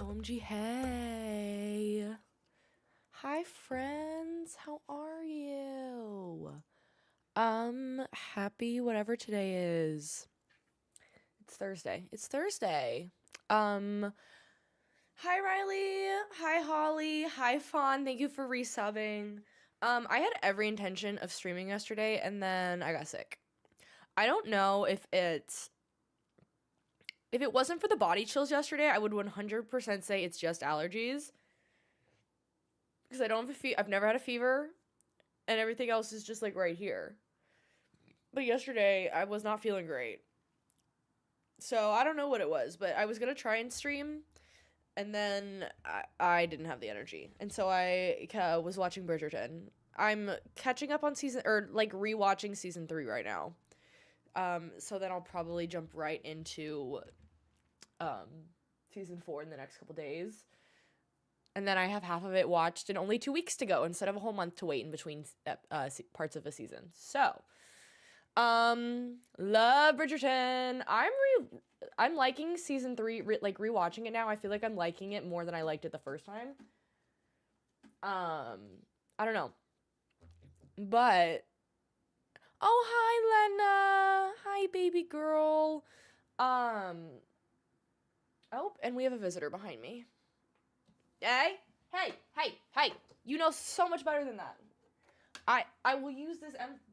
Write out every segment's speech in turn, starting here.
OMG, hey. Hi, friends. How are you? Happy whatever today is. It's Thursday. It's Thursday. Hi, Riley. Hi, Holly. Hi, Fawn. Thank you for resubbing. I had every intention of streaming yesterday, and then I got sick. I don't know if it wasn't for the body chills yesterday, I would 100% say it's just allergies. Because I don't have I've never had a fever, and everything else is just like right here. But yesterday, I was not feeling great. So I don't know what it was, but I was going to try and stream, and then I didn't have the energy. And so I was watching Bridgerton. I'm catching up on rewatching season 3 right now. So then I'll probably jump right into season 4 in the next couple days. And then I have half of it watched and only 2 weeks to go instead of a whole month to wait in between parts of a season. So, love Bridgerton. I'm liking season 3, rewatching it now. I feel like I'm liking it more than I liked it the first time. I don't know. But, oh, hi, Lena. Hi, baby girl. Oh, and we have a visitor behind me. Hey. You know so much better than that. I will use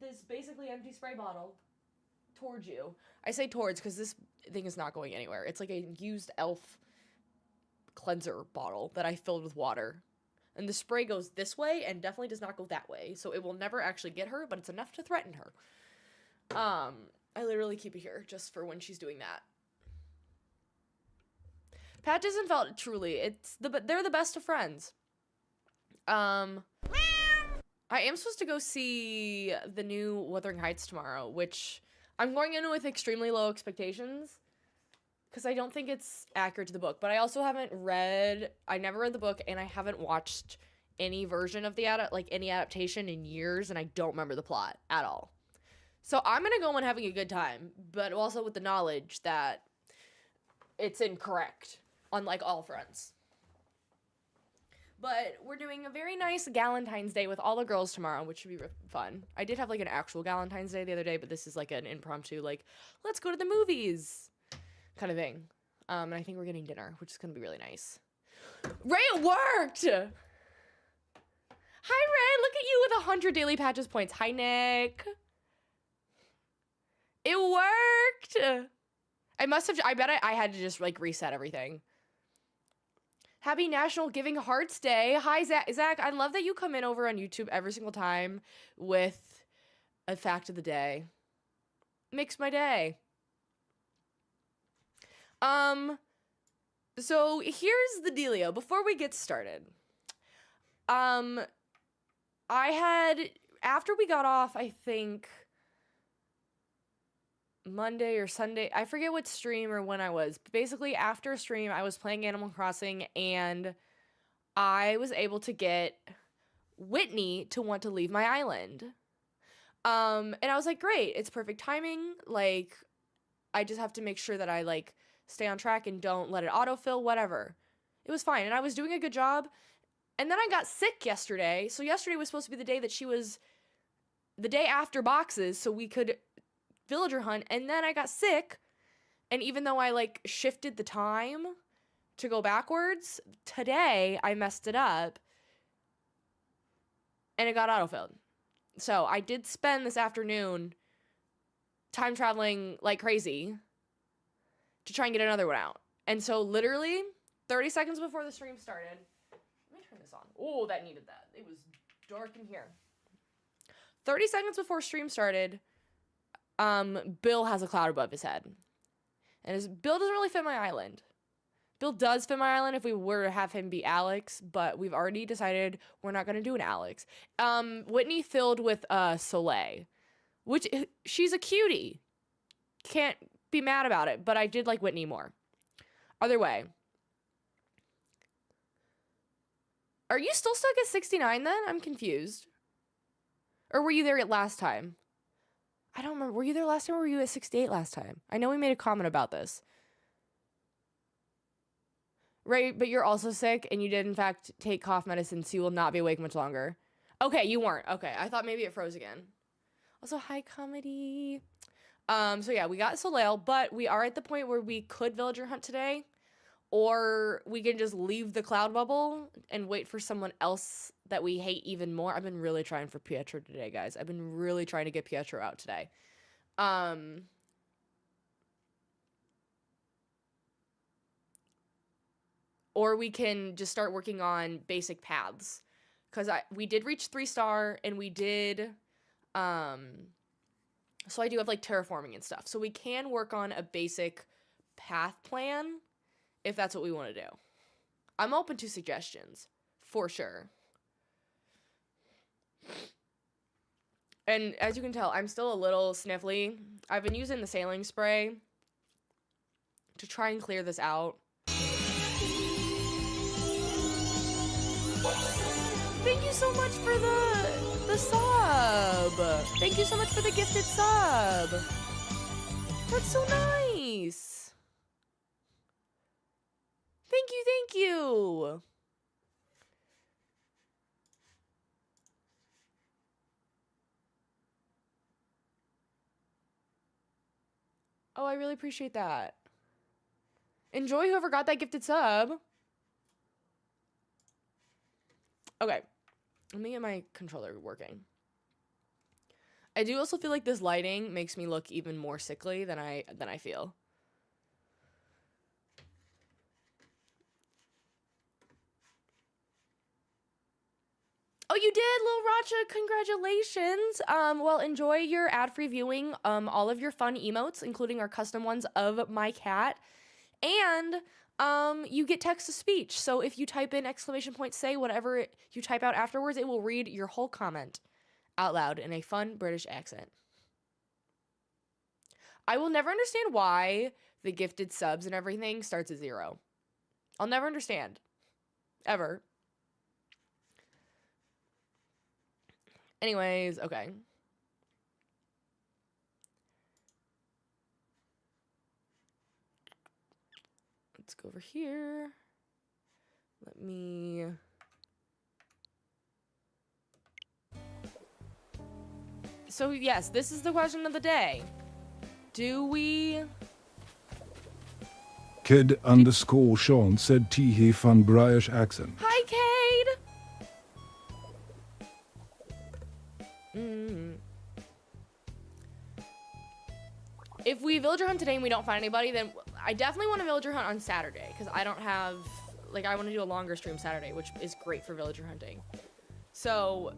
this basically empty spray bottle towards you. I say towards because this thing is not going anywhere. It's like a used elf cleanser bottle that I filled with water. And the spray goes this way and definitely does not go that way. So it will never actually get her, but it's enough to threaten her. I literally keep it here just for when she's doing that. Patches and Felt, truly, they're the best of friends. I am supposed to go see the new Wuthering Heights tomorrow, which I'm going in with extremely low expectations because I don't think it's accurate to the book. But I also I never read the book, and I haven't watched any version of any adaptation in years, and I don't remember the plot at all. So I'm gonna go in having a good time, but also with the knowledge that it's incorrect. Unlike all friends. But we're doing a very nice Galentine's Day with all the girls tomorrow, which should be fun. I did have an actual Galentine's Day the other day, but this is an impromptu, let's go to the movies kind of thing. And I think we're getting dinner, which is going to be really nice. Ray, it worked! Hi, Ray, look at you with 100 daily patches points. Hi, Nick. It worked! I bet I had to just, reset everything. Happy National Giving Hearts Day. Hi, Zach. I love that you come in over on YouTube every single time with a fact of the day. Makes my day. So here's the dealio. Before we get started, after we got off, I think Monday or Sunday, I forget what stream or when I was. But basically, after a stream, I was playing Animal Crossing, and I was able to get Whitney to want to leave my island. And I was like, great, it's perfect timing. I just have to make sure that I, stay on track and don't let it autofill, whatever. It was fine, and I was doing a good job. And then I got sick yesterday, so yesterday was supposed to be the day that the day after boxes, so we could villager hunt, and then I got sick, and even though I shifted the time to go backwards, today I messed it up and it got autofilled. So I did spend this afternoon time traveling like crazy to try and get another one out. And so literally 30 seconds before the stream started, let me turn this on. Oh, that needed that. It was dark in here. 30 seconds before stream started, Bill has a cloud above his head. And Bill doesn't really fit my island. Bill does fit my island if we were to have him be Alex, but we've already decided we're not going to do an Alex. Whitney filled with Soleil, which she's a cutie. Can't be mad about it, but I did like Whitney more. Other way. Are you still stuck at 69 then? I'm confused. Or were you there last time? I don't remember. Were you there last time or were you at 68 last time? I know we made a comment about this. Right, but you're also sick, and you did, in fact, take cough medicine, so you will not be awake much longer. Okay, you weren't. Okay, I thought maybe it froze again. Also, hi, comedy. So yeah, we got Soleil, but we are at the point where we could villager hunt today, or we can just leave the cloud bubble and wait for someone else that we hate even more. I've been really trying for Pietro today, guys. I've been really trying to get Pietro out today. Or we can just start working on basic paths. Because we did reach 3-star, and we did... So I do have, like, terraforming and stuff. So we can work on a basic path plan if that's what we want to do. I'm open to suggestions, for sure. And as you can tell, I'm still a little sniffly. I've been using the sailing spray to try and clear this out. Thank you so much for the sub. Thank you so much for the gifted sub. That's so nice. Thank you, thank you. Oh, I really appreciate that. Enjoy whoever got that gifted sub. Okay. Let me get my controller working. I do also feel like this lighting makes me look even more sickly than I feel. Oh, you did, Lil Racha. Congratulations. Well, enjoy your ad-free viewing. All of your fun emotes, including our custom ones of my cat. And you get text-to-speech. So if you type in ! Say whatever you type out afterwards, it will read your whole comment out loud in a fun British accent. I will never understand why the gifted subs and everything starts at 0. I'll never understand. Ever. Anyways, okay. Let's go over here. Let me... So, yes, this is the question of the day. Do we... Kid_Sean said he fun British accent. Hi, Cade! If we villager hunt today and we don't find anybody, then I definitely want to villager hunt on Saturday, because I don't have, like, I want to do a longer stream Saturday, which is great for villager hunting. So,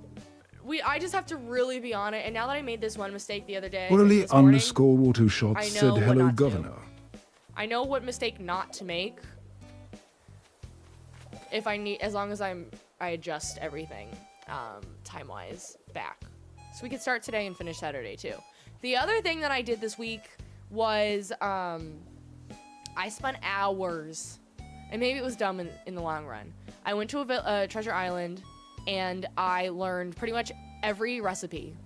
I just have to really be on it, and now that I made this one mistake the other day, Willie_Watershot said hello, Governor. I know what mistake not to make. If I need, as long as I adjust everything, time-wise back. So we could start today and finish Saturday too. The other thing that I did this week was, I spent hours, and maybe it was dumb in the long run. I went to a treasure island, and I learned pretty much every recipe.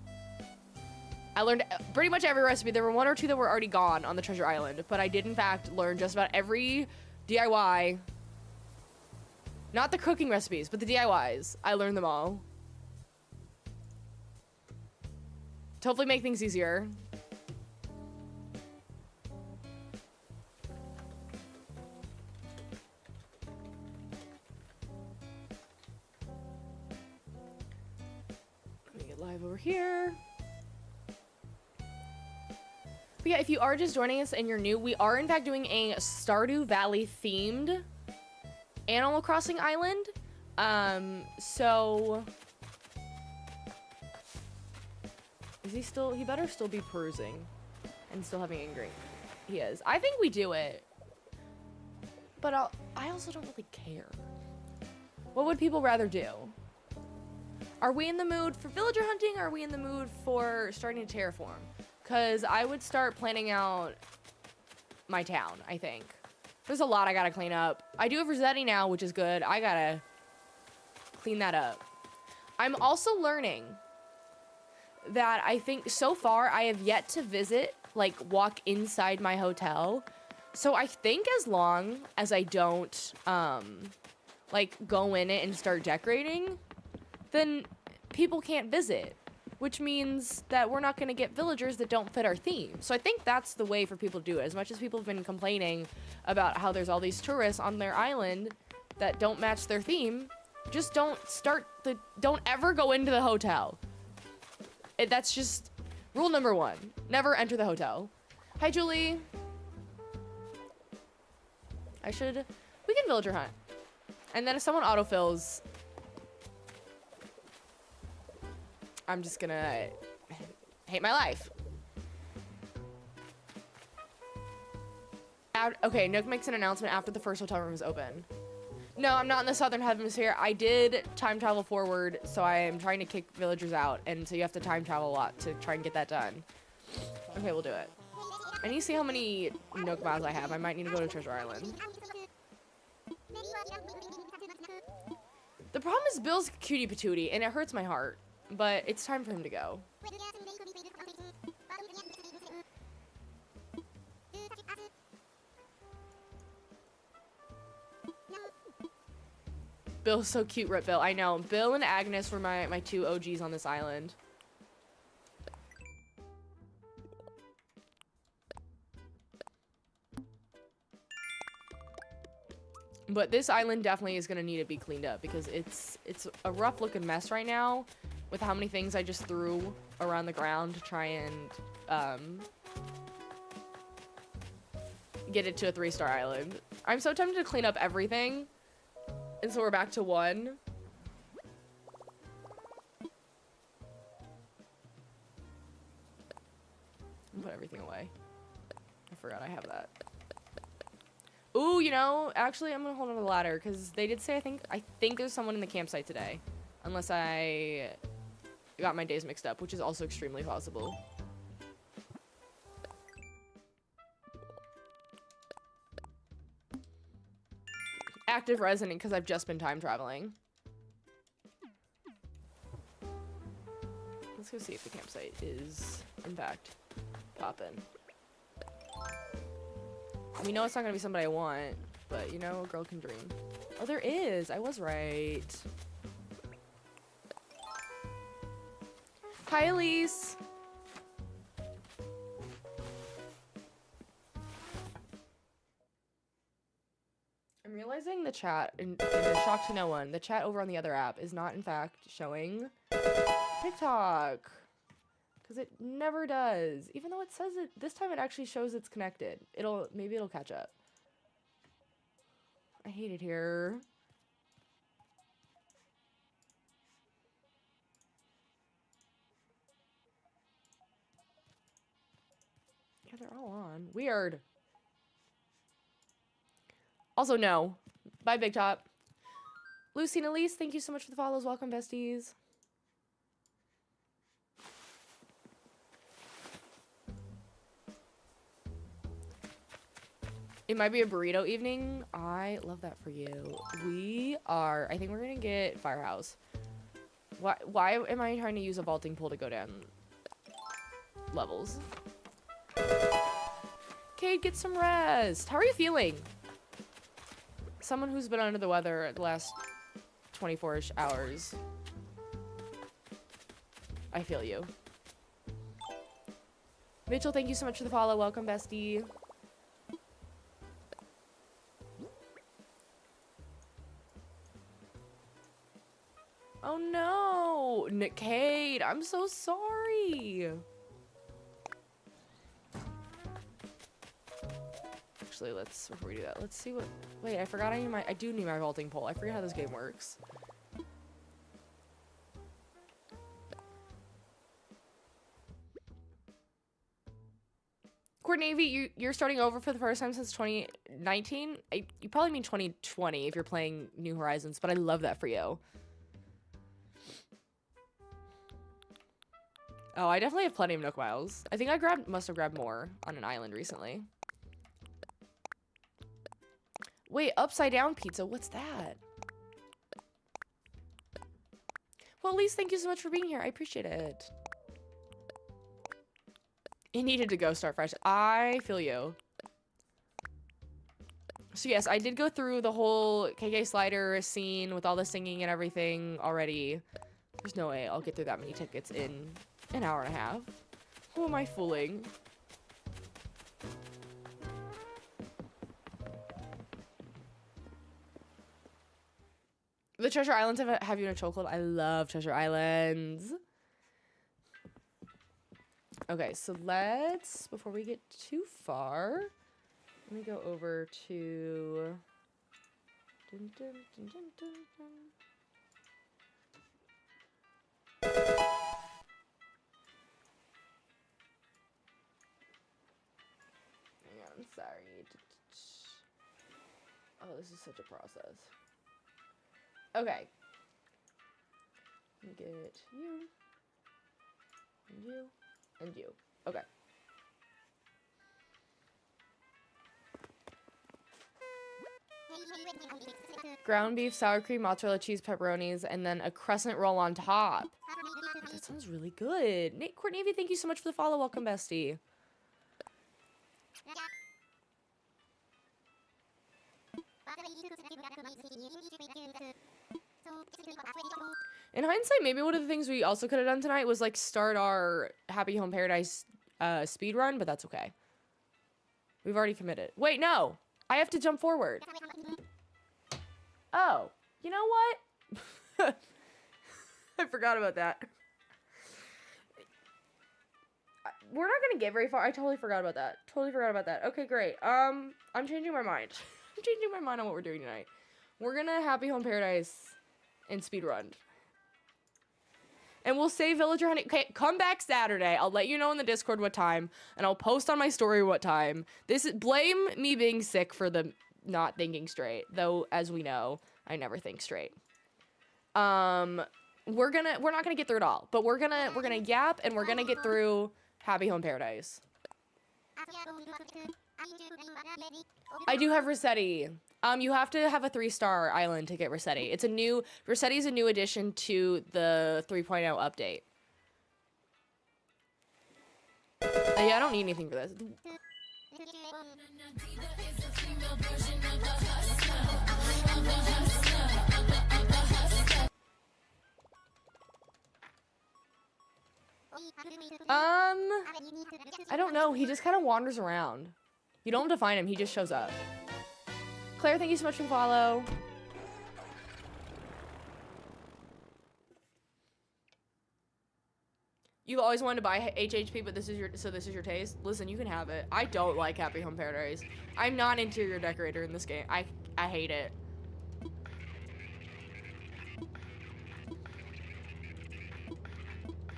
I learned pretty much every recipe. There were 1 or 2 that were already gone on the treasure island, but I did in fact learn just about every DIY. Not the cooking recipes, but the DIYs. I learned them all. To hopefully make things easier. Let me get live over here. But yeah, if you are just joining us and you're new, we are in fact doing a Stardew Valley themed Animal Crossing island. So is he still? He better still be perusing and still having angry. He is. I think we do it, but I also don't really care. What would people rather do? Are we in the mood for villager hunting? Or are we in the mood for starting to terraform? Because I would start planning out my town, I think. There's a lot I gotta clean up. I do have Rossetti now, which is good. I gotta clean that up. I'm also learning that I think so far I have yet to visit, like walk inside my hotel. So I think as long as I don't, like, go in it and start decorating, then people can't visit, which means that we're not going to get villagers that don't fit our theme. So I think that's the way for people to do it. As much as people have been complaining about how there's all these tourists on their island that don't match their theme, just don't ever go into the hotel. That's just rule number 1. Never enter the hotel. Hi, Julie. We can villager hunt. And then if someone autofills, I'm just gonna hate my life. Okay, Nook makes an announcement after the first hotel room is open. No, I'm not in the southern hemisphere. I did time travel forward, so I am trying to kick villagers out, and so you have to time travel a lot to try and get that done. Okay, we'll do it. I need to see how many Nook miles I have. I might need to go to Treasure Island. The problem is Bill's cutie patootie, and it hurts my heart, but it's time for him to go. Bill's so cute, Rip Bill. I know. Bill and Agnes were my 2 OGs on this island. But this island definitely is gonna need to be cleaned up because it's a rough looking mess right now with how many things I just threw around the ground to try and get it to a 3-star island. I'm so tempted to clean up everything, and so we're back to 1. Put everything away. I forgot I have that. Ooh, you know, actually, I'm gonna hold on to the ladder because they did say I think there's someone in the campsite today, unless I got my days mixed up, which is also extremely possible. Active resident because I've just been time traveling. Let's go see if the campsite is in fact poppin'. We know it's not gonna be somebody I want, but you know, a girl can dream. Oh, there is. I was right. Hi, Elise. I'm realizing the chat, in a shock to no one, the chat over on the other app is not in fact showing TikTok. Because it never does. Even though it says it, this time it actually shows it's connected. Maybe it'll catch up. I hate it here. Yeah, they're all on. Weird. Also, no. Bye, Big Top. Lucy and Elise, thank you so much for the follows. Welcome, besties. It might be a burrito evening. I love that for you. I think we're gonna get Firehouse. Why am I trying to use a vaulting pole to go down levels? Cade, get some rest. How are you feeling? Someone who's been under the weather the last 24-ish hours. I feel you. Mitchell, thank you so much for the follow. Welcome, bestie. Oh no, Nick Cade, I'm so sorry. Actually, before we do that, let's see what, wait, I forgot I do need my vaulting pole. I forget how this game works. Core Navy, you're starting over for the first time since 2019? You probably mean 2020 if you're playing New Horizons, but I love that for you. Oh, I definitely have plenty of Nook Miles. I think I must have grabbed more on an island recently. Wait, upside down pizza, what's that? Well, Elise, thank you so much for being here. I appreciate it. It needed to go start fresh. I feel you. So yes, I did go through the whole KK Slider scene with all the singing and everything already. There's no way I'll get through that many tickets in an hour and a half. Who am I fooling? The Treasure Islands have you in a chokehold? I love Treasure Islands. Okay, so let's, before we get too far, let me go over to... Dun, dun, dun, dun, dun, dun. Hang on, sorry. Oh, this is such a process. Okay. Let me get you. And you. And you. Okay. Ground beef, sour cream, mozzarella cheese, pepperonis, and then a crescent roll on top. That sounds really good. Nate Courtney, thank you so much for the follow. Welcome, bestie. In hindsight, maybe one of the things we also could have done tonight was like start our Happy Home Paradise speed run, but that's okay. We've already committed. Wait, no. I have to jump forward. Oh, you know what? I forgot about that. We're not gonna get very far. I totally forgot about that. Totally forgot about that. Okay, great. I'm changing my mind. I'm changing my mind on what we're doing tonight. We're gonna Happy Home Paradise and speedrun. And we'll save Villager Hunting. Okay, come back Saturday. I'll let you know in the Discord what time, and I'll post on my story what time. Blame me being sick for the not thinking straight, though, as we know, I never think straight. We're not gonna get through it all, but we're gonna yap, and we're gonna get through Happy Home Paradise. I do have Rossetti. You have to have a 3-star island to get Rossetti. Rossetti's a new addition to the 3.0 update. Yeah, I don't need anything for this. I don't know. He just kind of wanders around. You don't have to find him. He just shows up. Claire, thank you so much for the follow. You've always wanted to buy HHP, but this is your taste. Listen, you can have it. I don't like Happy Home Paradise. I'm not an interior decorator in this game. I hate it.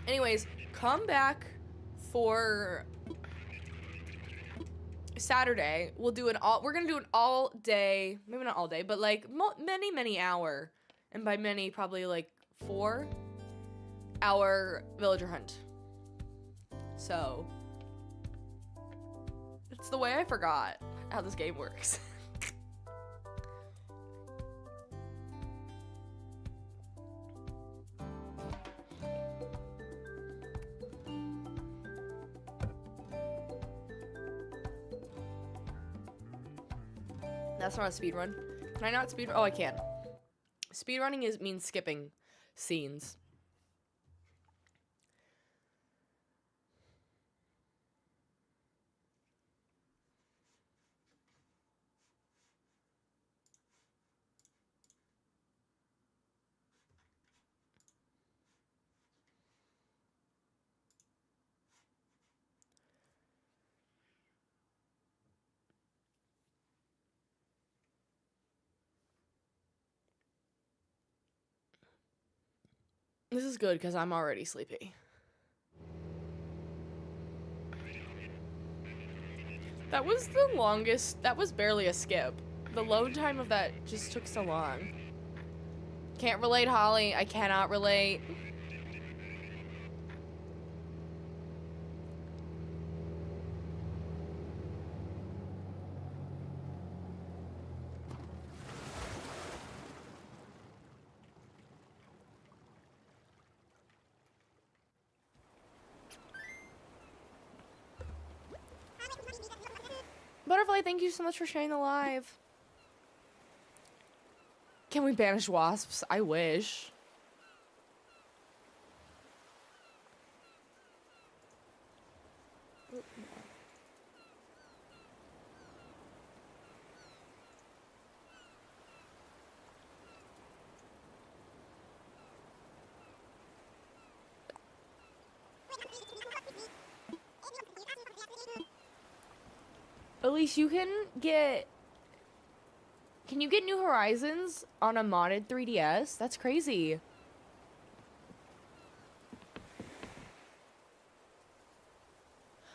Anyways, come back for Saturday. We're gonna do an all day, maybe not all day, but like many hour, and by many probably like 4-hour villager hunt. So it's the way I forgot how this game works. That's not a speed run. Can I not speed? Oh, I can. Speed running means skipping scenes. This is good because I'm already sleepy. That was the longest. That was barely a skip. The load time of that just took so long. Can't relate, Holly. I cannot relate. Butterfly, thank you so much for sharing the live. Can we banish wasps? I wish. At least you can get... Can you get New Horizons on a modded 3DS? That's crazy.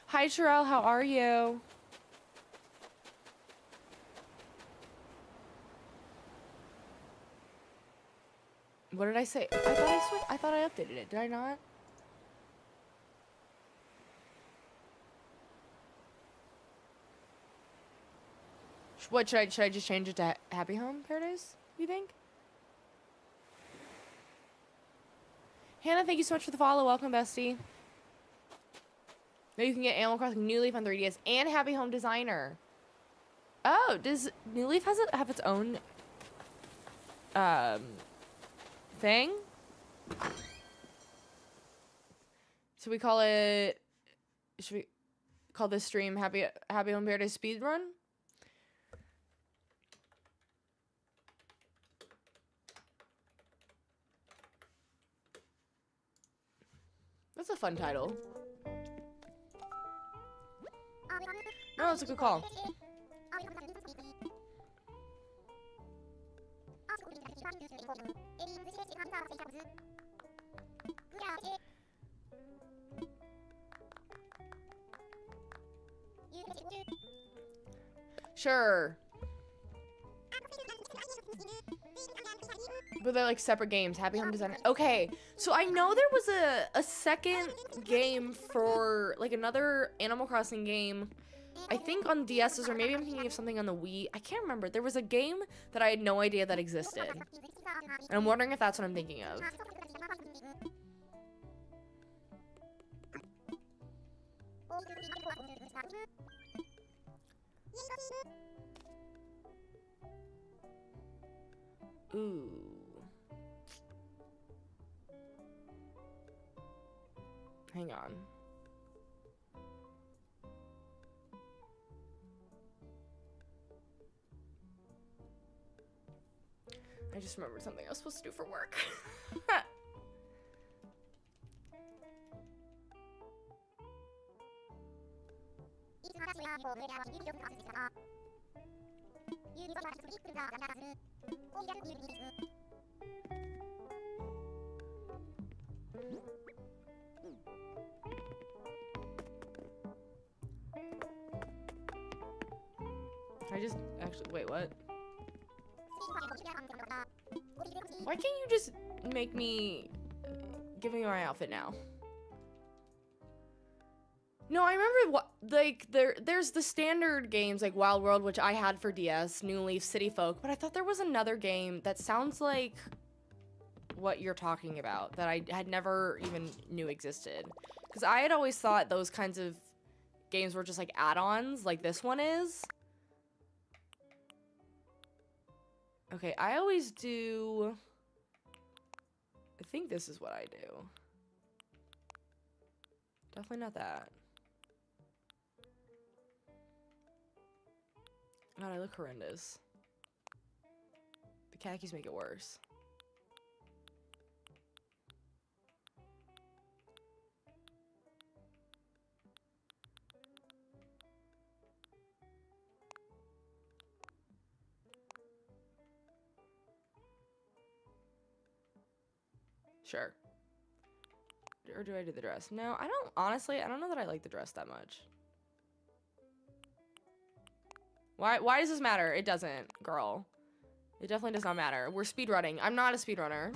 Hi, Sherelle. How are you? What did I say? I thought I updated it. Did I not? What should I just change it to Happy Home Paradise? You think? Hannah, thank you so much for the follow. Welcome, bestie. Now you can get Animal Crossing New Leaf on 3DS and Happy Home Designer. Oh, does New Leaf have its own thing? Should we call it? Should we call this stream Happy Home Paradise Speedrun? That's a fun title. No, it's a good call. Sure. But they're like separate games. Happy Home Designer. Okay, so I know there was a second game for like another Animal Crossing game. I think on DS's, or maybe I'm thinking of something on the Wii. I can't remember. There was a game that I had no idea that existed. And I'm wondering if that's what I'm thinking of. Ooh. Hang on. I just remembered something I was supposed to do for work. I just actually wait, what? Why can't you just make me give me my outfit now? No, I remember what like there's the standard games like Wild World, which I had for DS, New Leaf, City Folk, but I thought there was another game that sounds like what you're talking about that I had never even knew existed. Because I had always thought those kinds of games were just like add-ons, like this one is. Okay, I always do... I think this is what I do. Definitely not that. God, I look horrendous. The khakis make it worse. Sure. Or do I do the dress? No, I don't, honestly, I don't know that I like the dress that much. Why does this matter? It doesn't, girl. It definitely does not matter. We're speedrunning. I'm not a speedrunner.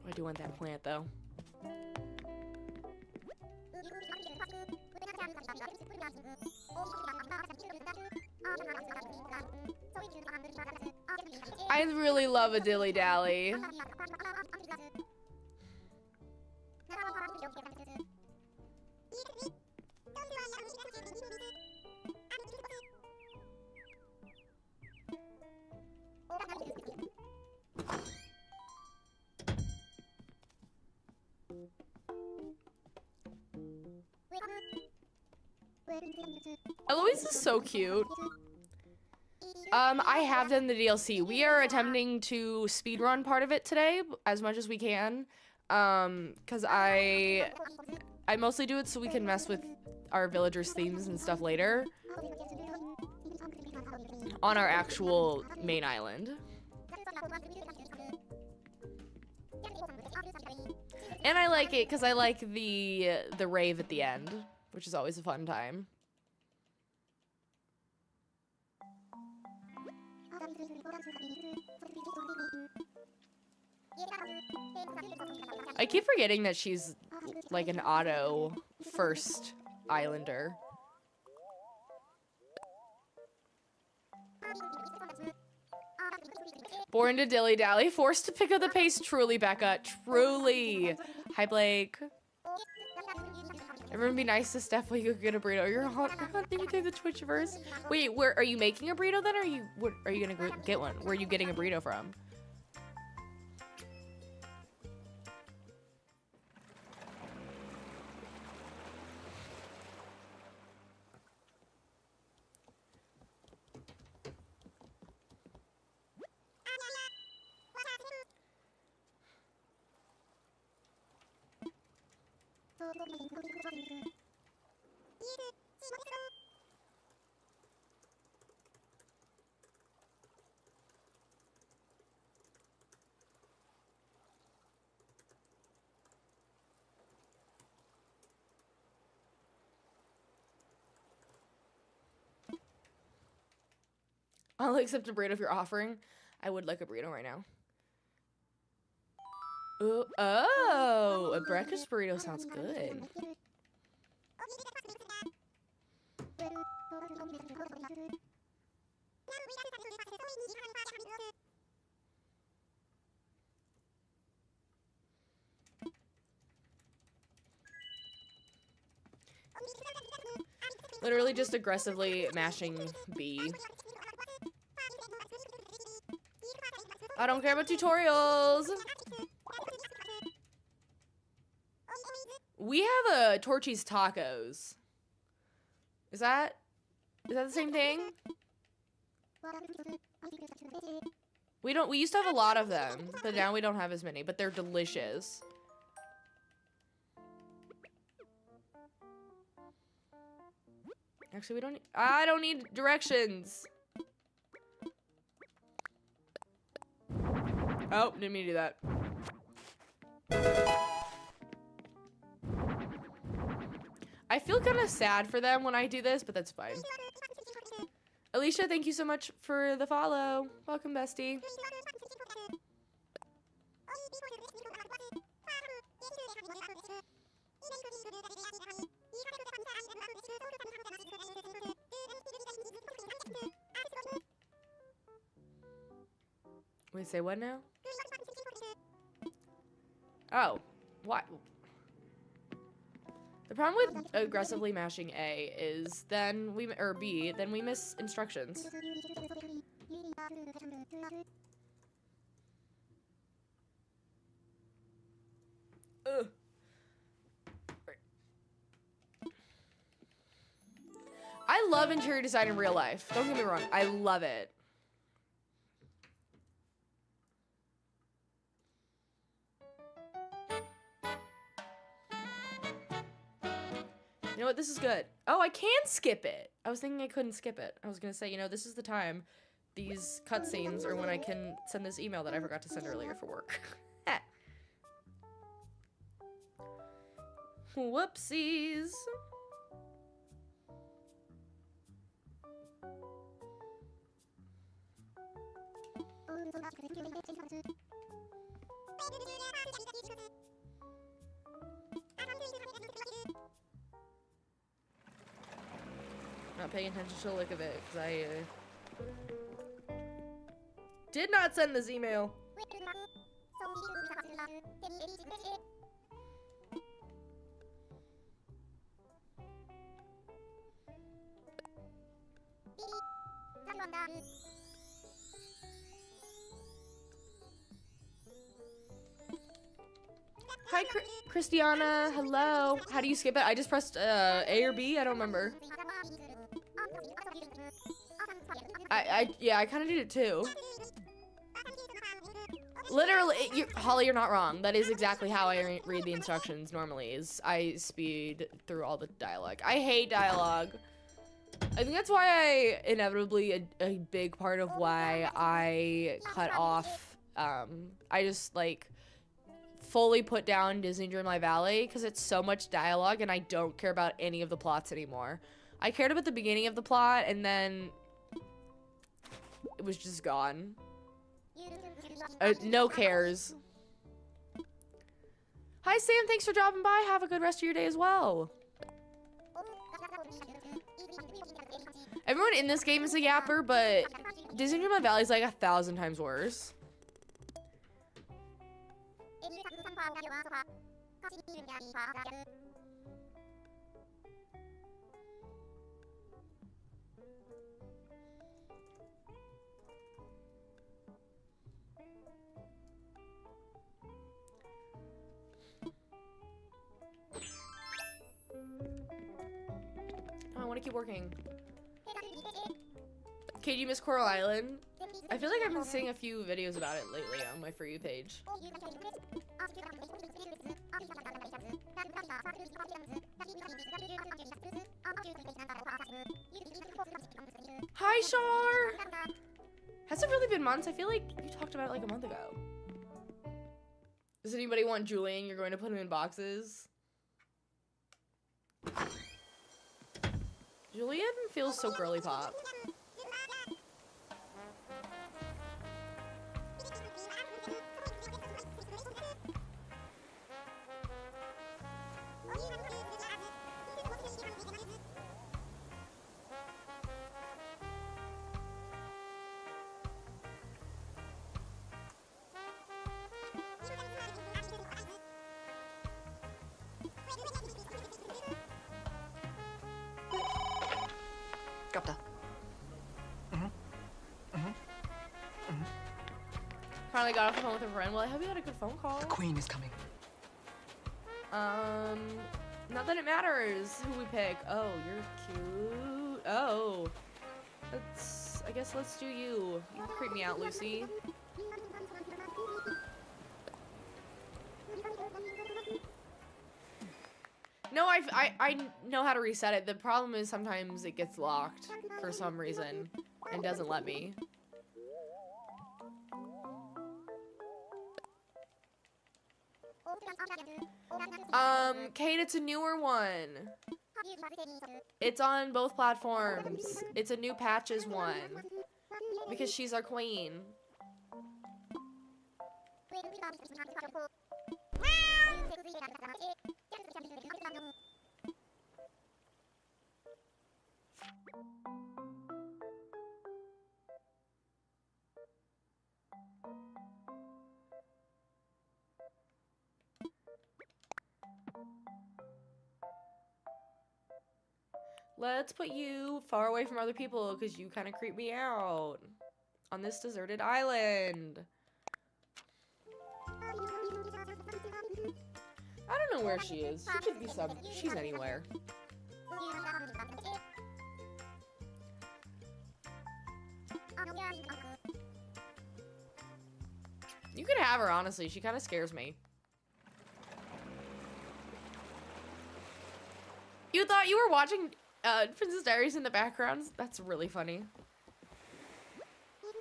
I do want that plant, though. I really love a dilly-dally. Eloise is so cute. I have done the DLC. We are attempting to speedrun part of it today as much as we can. Cause I mostly do it so we can mess with our villagers' themes and stuff later on our actual main island. And I like it because I like the rave at the end, which is always a fun time. I keep forgetting that she's like an auto first islander. Born to dilly-dally, forced to pick up the pace. Truly, Becca. Truly. Hi, Blake. Everyone be nice to Steph while you go get a burrito. You're hunting through the Twitchverse. Wait, where are you making a burrito then? Or are you gonna go get one? Where are you getting a burrito from? I'll accept a burrito if you're offering. I would like a burrito right now. Ooh, oh, a breakfast burrito sounds good. Literally just aggressively mashing B. I don't care about tutorials. We have a Torchy's Tacos. Is that the same thing? We used to have a lot of them, but now we don't have as many, but they're delicious. Actually, I don't need directions. Oh, didn't mean to do that. I feel kind of sad for them when I do this, but that's fine. Alicia, thank you so much for the follow. Welcome, bestie. Wait, say what now? Oh, what? The problem with aggressively mashing A is then B, then we miss instructions. Ugh. I love interior design in real life. Don't get me wrong, I love it. You know what? This is good. Oh, I can skip it. I was thinking I couldn't skip it. I was gonna say, you know, this is the time. These cutscenes are when I can send this email that I forgot to send earlier for work. Whoopsies. Not paying attention to the look of it, because I did not send this email. Hi, Christiana. Hello. How do you skip it? I just pressed A or B. I don't remember. Yeah, I kind of did it too. Literally, Holly, you're not wrong. That is exactly how I read the instructions normally, is I speed through all the dialogue. I hate dialogue. I think that's why inevitably, a big part of why I cut off, I just, like, fully put down Disney Dreamlight Valley, because it's so much dialogue, and I don't care about any of the plots anymore. I cared about the beginning of the plot, and then it was just gone. No cares. Hi, Sam. Thanks for dropping by. Have a good rest of your day as well. Everyone in this game is a yapper, but Disney Dreamlight Valley is like 1,000 times worse. I want to keep working. Okay, do you miss Coral Island? I feel like I've been seeing a few videos about it lately on my For You page. Hi, Shar! Has it really been months? I feel like you talked about it like a month ago. Does anybody want Julian? You're going to put him in boxes? Julian feels so girly pop. Finally got off the phone with a friend. Well, I hope you had a good phone call. The queen is coming. Not that it matters who we pick. Oh, you're cute. Oh. I guess let's do you. You can creep me out, Lucy. No, I know how to reset it. The problem is sometimes it gets locked for some reason and doesn't let me. Kate, it's a newer one. It's on both platforms. It's a new patches one. Because she's our queen. Let's put you far away from other people because you kind of creep me out on this deserted island. I don't know where she is. She could be she's anywhere. You could have her, honestly. She kind of scares me. You thought you were watching Princess Diaries in the background? That's really funny. What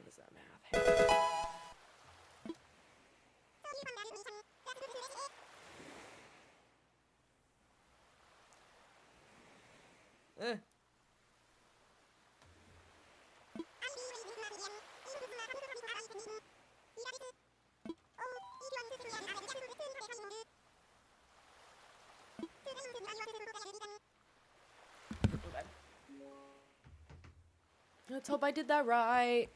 is that math? Let's hope I did that right.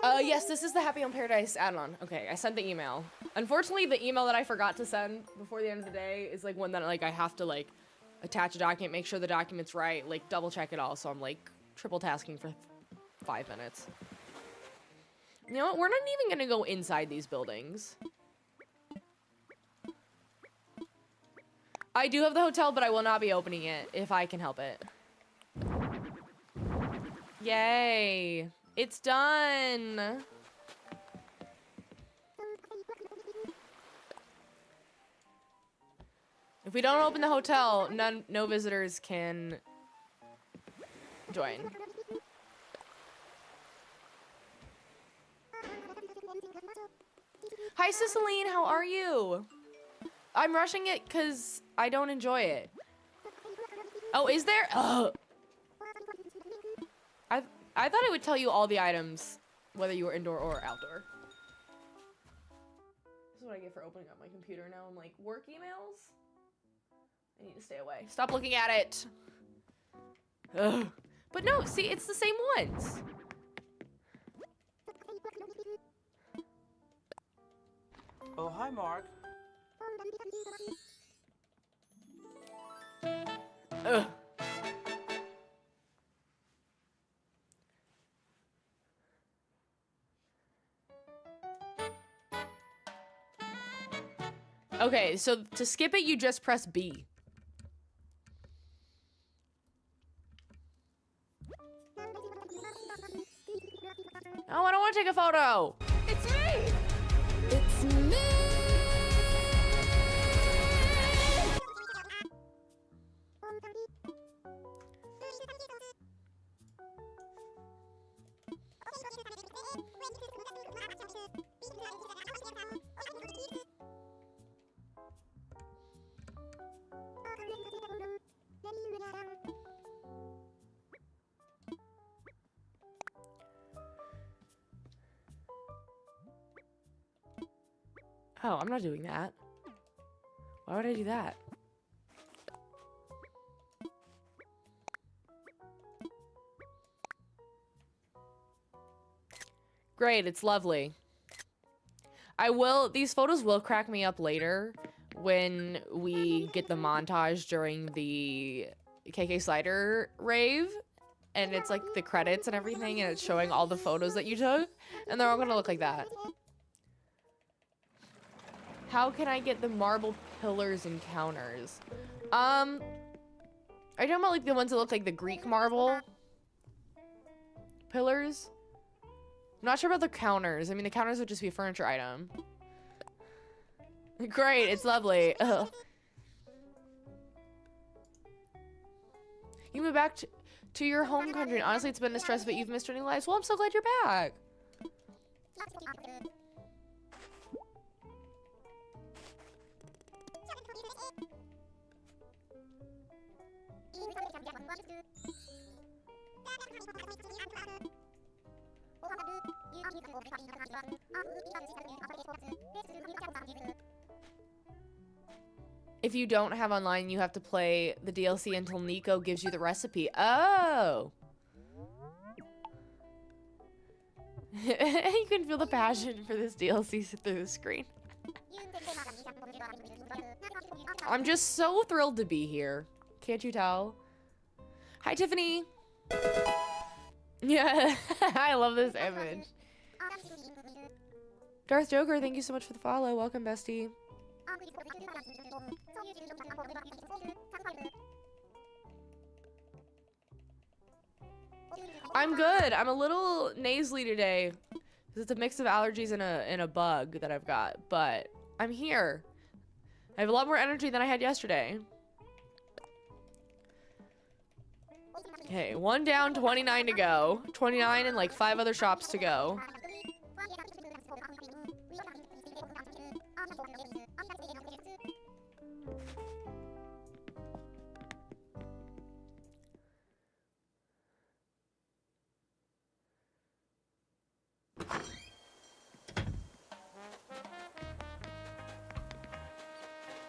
Yes, this is the Happy Home Paradise add-on. Okay, I sent the email. Unfortunately, the email that I forgot to send before the end of the day is like one that like I have to like attach a document, make sure the document's right, like double check it all. So I'm like triple tasking for 5 minutes. You know what? We're not even gonna go inside these buildings. I do have the hotel, but I will not be opening it if I can help it. Yay. It's done. If we don't open the hotel, no visitors can join. Hi, Cicelyne, how are you? I'm rushing it because I don't enjoy it. Oh, is there? Ugh. I thought it would tell you all the items, whether you were indoor or outdoor. This is what I get for opening up my computer now. I'm like, work emails? I need to stay away. Stop looking at it. Ugh. But no, see, it's the same ones. Oh, hi, Mark. Ugh. Okay, so to skip it, you just press B. Oh, I don't want to take a photo. It's me. It's me. Oh, I'm not doing that. Why would I do that? Great, it's lovely. These photos will crack me up later when we get the montage during the KK Slider rave. And it's like the credits and everything, and it's showing all the photos that you took. And they're all gonna look like that. How can I get the marble pillars and counters? Are you talking about like the ones that look like the Greek marble pillars? I'm not sure about the counters. I mean, the counters would just be a furniture item. Great, it's lovely. Ugh. You moved back to your home country, and honestly, it's been a stress, but you've missed any lives. Well, I'm so glad you're back. If you don't have online, you have to play the DLC until Nico gives you the recipe. Oh! You can feel the passion for this DLC through the screen. I'm just so thrilled to be here. Can't you tell? Hi, Tiffany. Yeah, I love this image. Darth Joker, thank you so much for the follow. Welcome, bestie. I'm good. I'm a little nasally today. It's a mix of allergies and a bug that I've got, but I'm here. I have a lot more energy than I had yesterday. Okay, 1 down, 29 to go. 29 and like 5 other shops to go.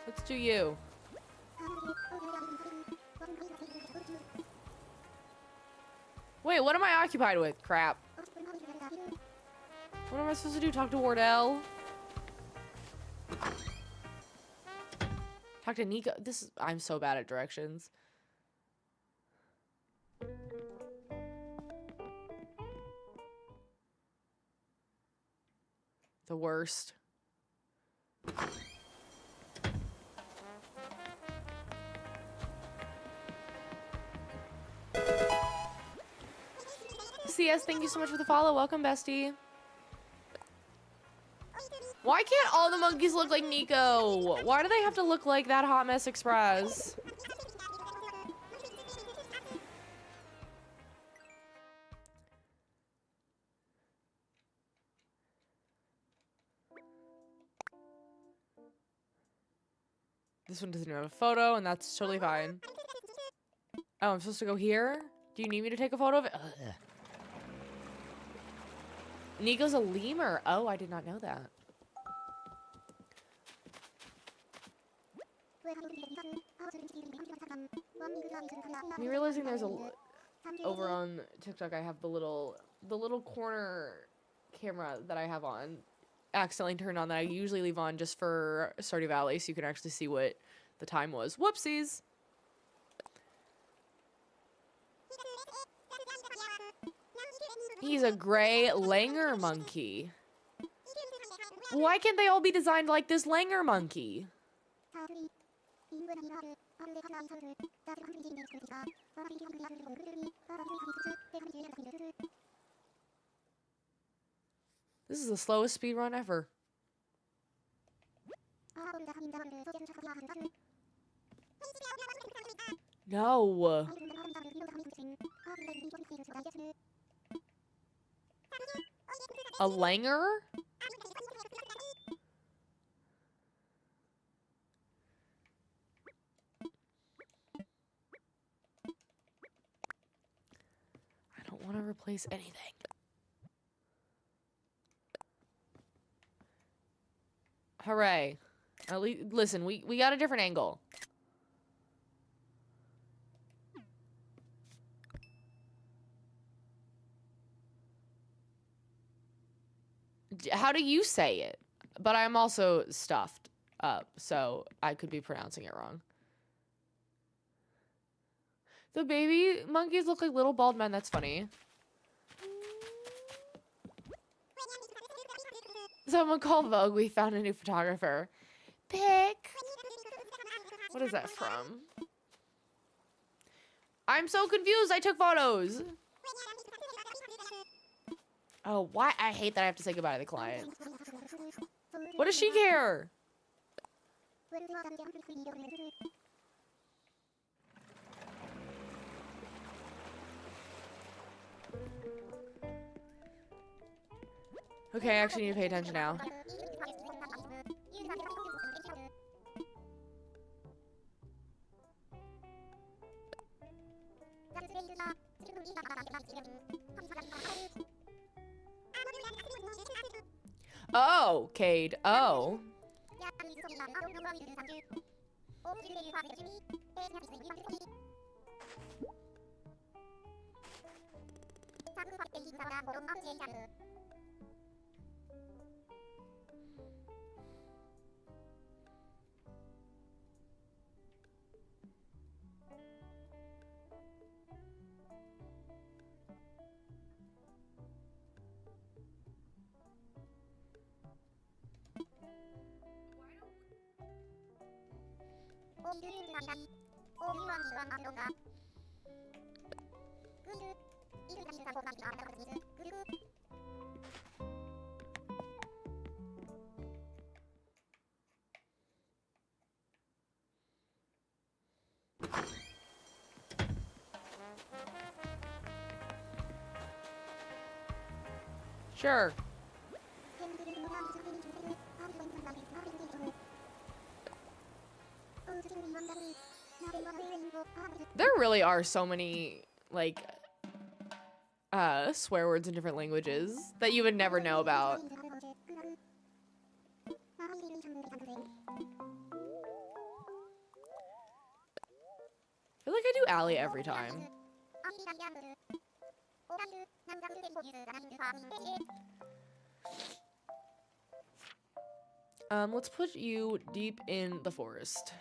Let's do you. Wait, what am I occupied with? Crap. What am I supposed to do? Talk to Wardell? Talk to Nico? I'm so bad at directions. The worst. CS, thank you so much for the follow. Welcome, bestie. Why can't all the monkeys look like Nico? Why do they have to look like that Hot Mess Express? This one doesn't have a photo, and that's totally fine. Oh, I'm supposed to go here? Do you need me to take a photo of it? Ugh. Nico's a lemur. Oh, I did not know that. Me realizing there's a over on TikTok I have the little corner camera that I have on accidentally turned on that I usually leave on just for Stardew Valley so you can actually see what the time was. Whoopsies. He's a gray Langer monkey. Why can't they all be designed like this Langer monkey? This is the slowest speed run ever. No. A Langer? I don't want to replace anything. Hooray. At least, listen, we got a different angle. How do you say it? But I'm also stuffed up, so I could be pronouncing it wrong. The baby monkeys look like little bald men. That's funny. Someone called Vogue. We found a new photographer. Pick. What is that from? I'm so confused. I took photos. Oh, why? I hate that I have to say goodbye to the client. What does she care? Okay, I actually need to pay attention now. Oh, Cade. Oh. Sure. There really are so many, like, swear words in different languages that you would never know about. I feel like I do alley every time. Let's put you deep in the forest.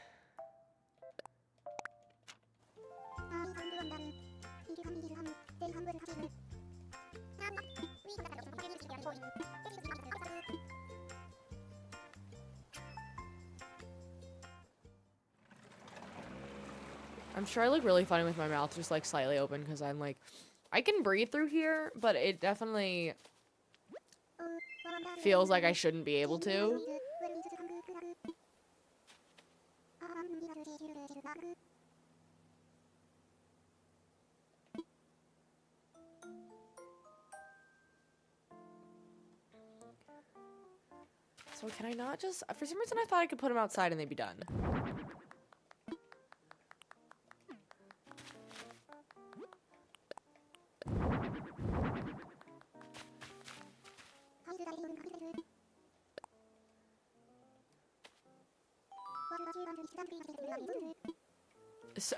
I'm sure I look really funny with my mouth just like slightly open because I'm like I can breathe through here, but it definitely feels like I shouldn't be able to. So can I not just... For some reason I thought I could put them outside and they'd be done.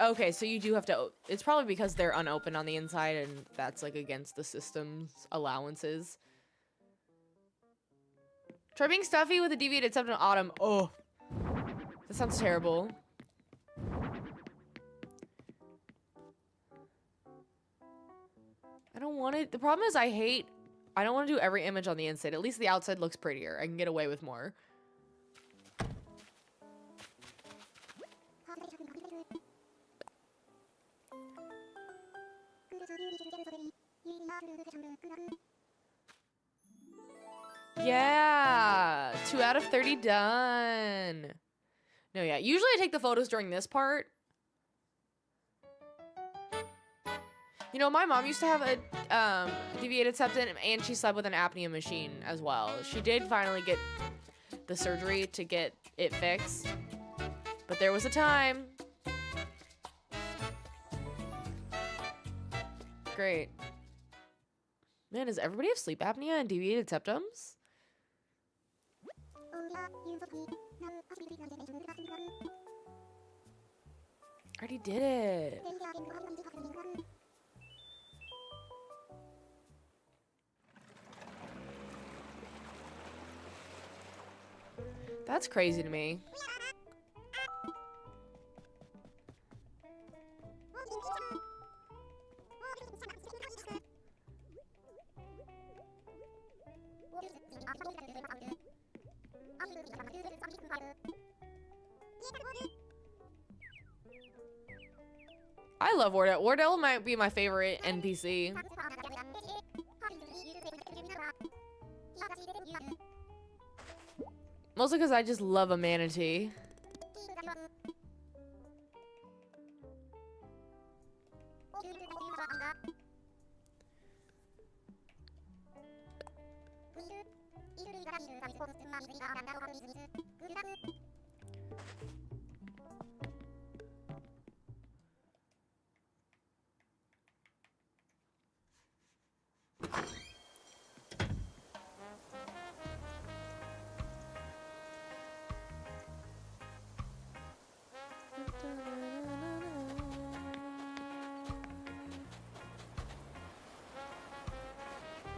Okay, so you do have to... It's probably because they're unopened on the inside and that's like against the system's allowances. Try being stuffy with a deviated septum autumn. Oh, that sounds terrible. I don't want it. The problem is I don't want to do every image on the inside. At least the outside looks prettier. I can get away with more. Yeah, 2 out of 30 done. No, yeah, usually I take the photos during this part. You know, my mom used to have a deviated septum and she slept with an apnea machine as well. She did finally get the surgery to get it fixed, but there was a time. Great. Man, does everybody have sleep apnea and deviated septums? Already did it. That's crazy to me. I love Wardell. Wardell might be my favorite NPC. Mostly because I just love a manatee.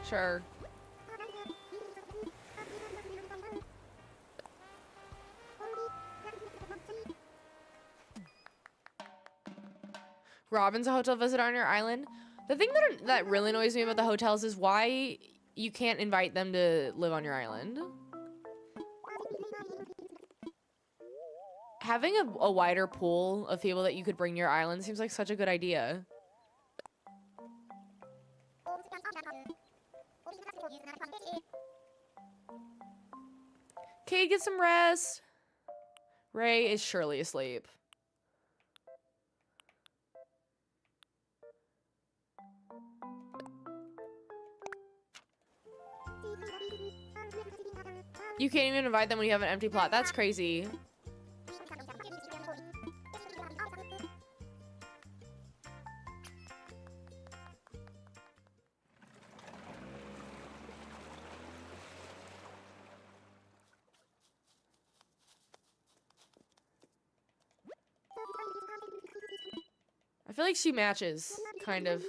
Sure. Robin's a hotel visitor on your island. The thing that really annoys me about the hotels is why you can't invite them to live on your island. Having a wider pool of people that you could bring to your island seems like such a good idea. Okay, get some rest. Ray is surely asleep. You can't even invite them when you have an empty plot. That's crazy. I feel like she matches, kind of.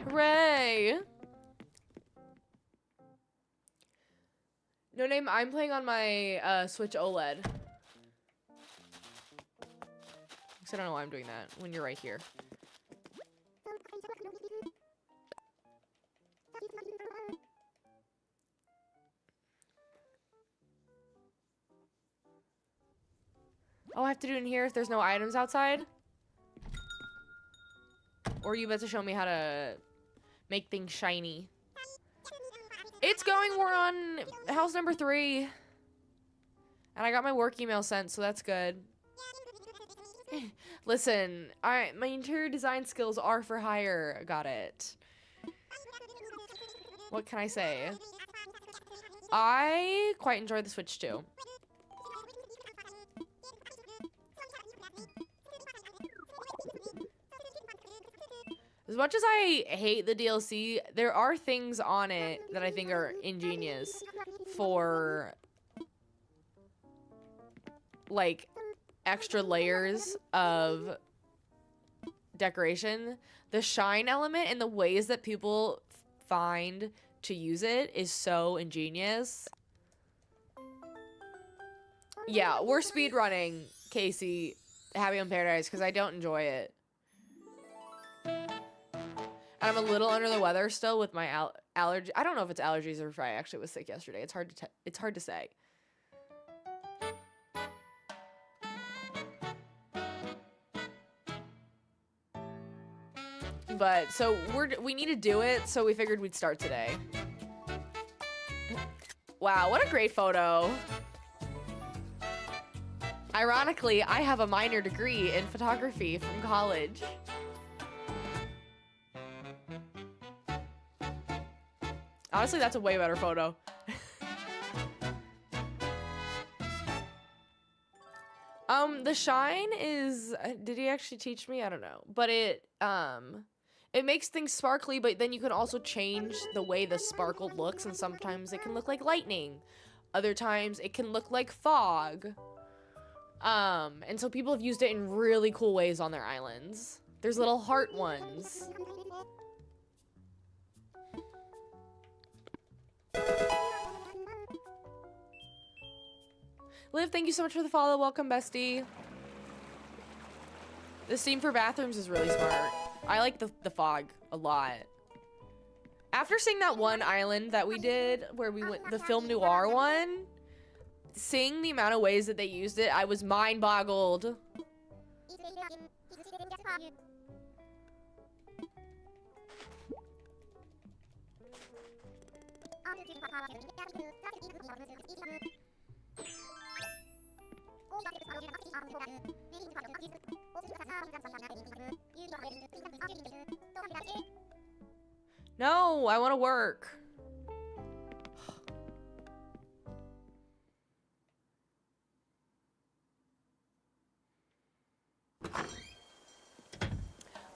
Hooray! No name, I'm playing on my Switch OLED. Because I don't know why I'm doing that when you're right here. Oh, I have to do it in here if there's no items outside? Or you about to show me how to make things shiny? It's going. We're on house number 3. And I got my work email sent, so that's good. Listen, my interior design skills are for hire. Got it. What can I say? I quite enjoy the Switch too. As much as I hate the DLC, there are things on it that I think are ingenious for, like, extra layers of decoration. The shine element and the ways that people find to use it is so ingenious. Yeah, we're speedrunning, Casey, Happy on Paradise, because I don't enjoy it. And I'm a little under the weather still with my allergy. I don't know if it's allergies or if I actually was sick yesterday. It's hard to say. But so we need to do it, so we figured we'd start today. Wow, what a great photo. Ironically, I have a minor degree in photography from college. Honestly, that's a way better photo. The shine is, did he actually teach me? I don't know. But it makes things sparkly, but then you can also change the way the sparkle looks, and sometimes it can look like lightning. Other times it can look like fog. And so people have used it in really cool ways on their islands. There's little heart ones. Liv, thank you so much for the follow. Welcome, bestie. The theme for bathrooms is really smart. I like the fog a lot. After seeing that one island that we did, where we went, the film noir one, seeing the amount of ways that they used it, I was mind boggled. No, I want to work.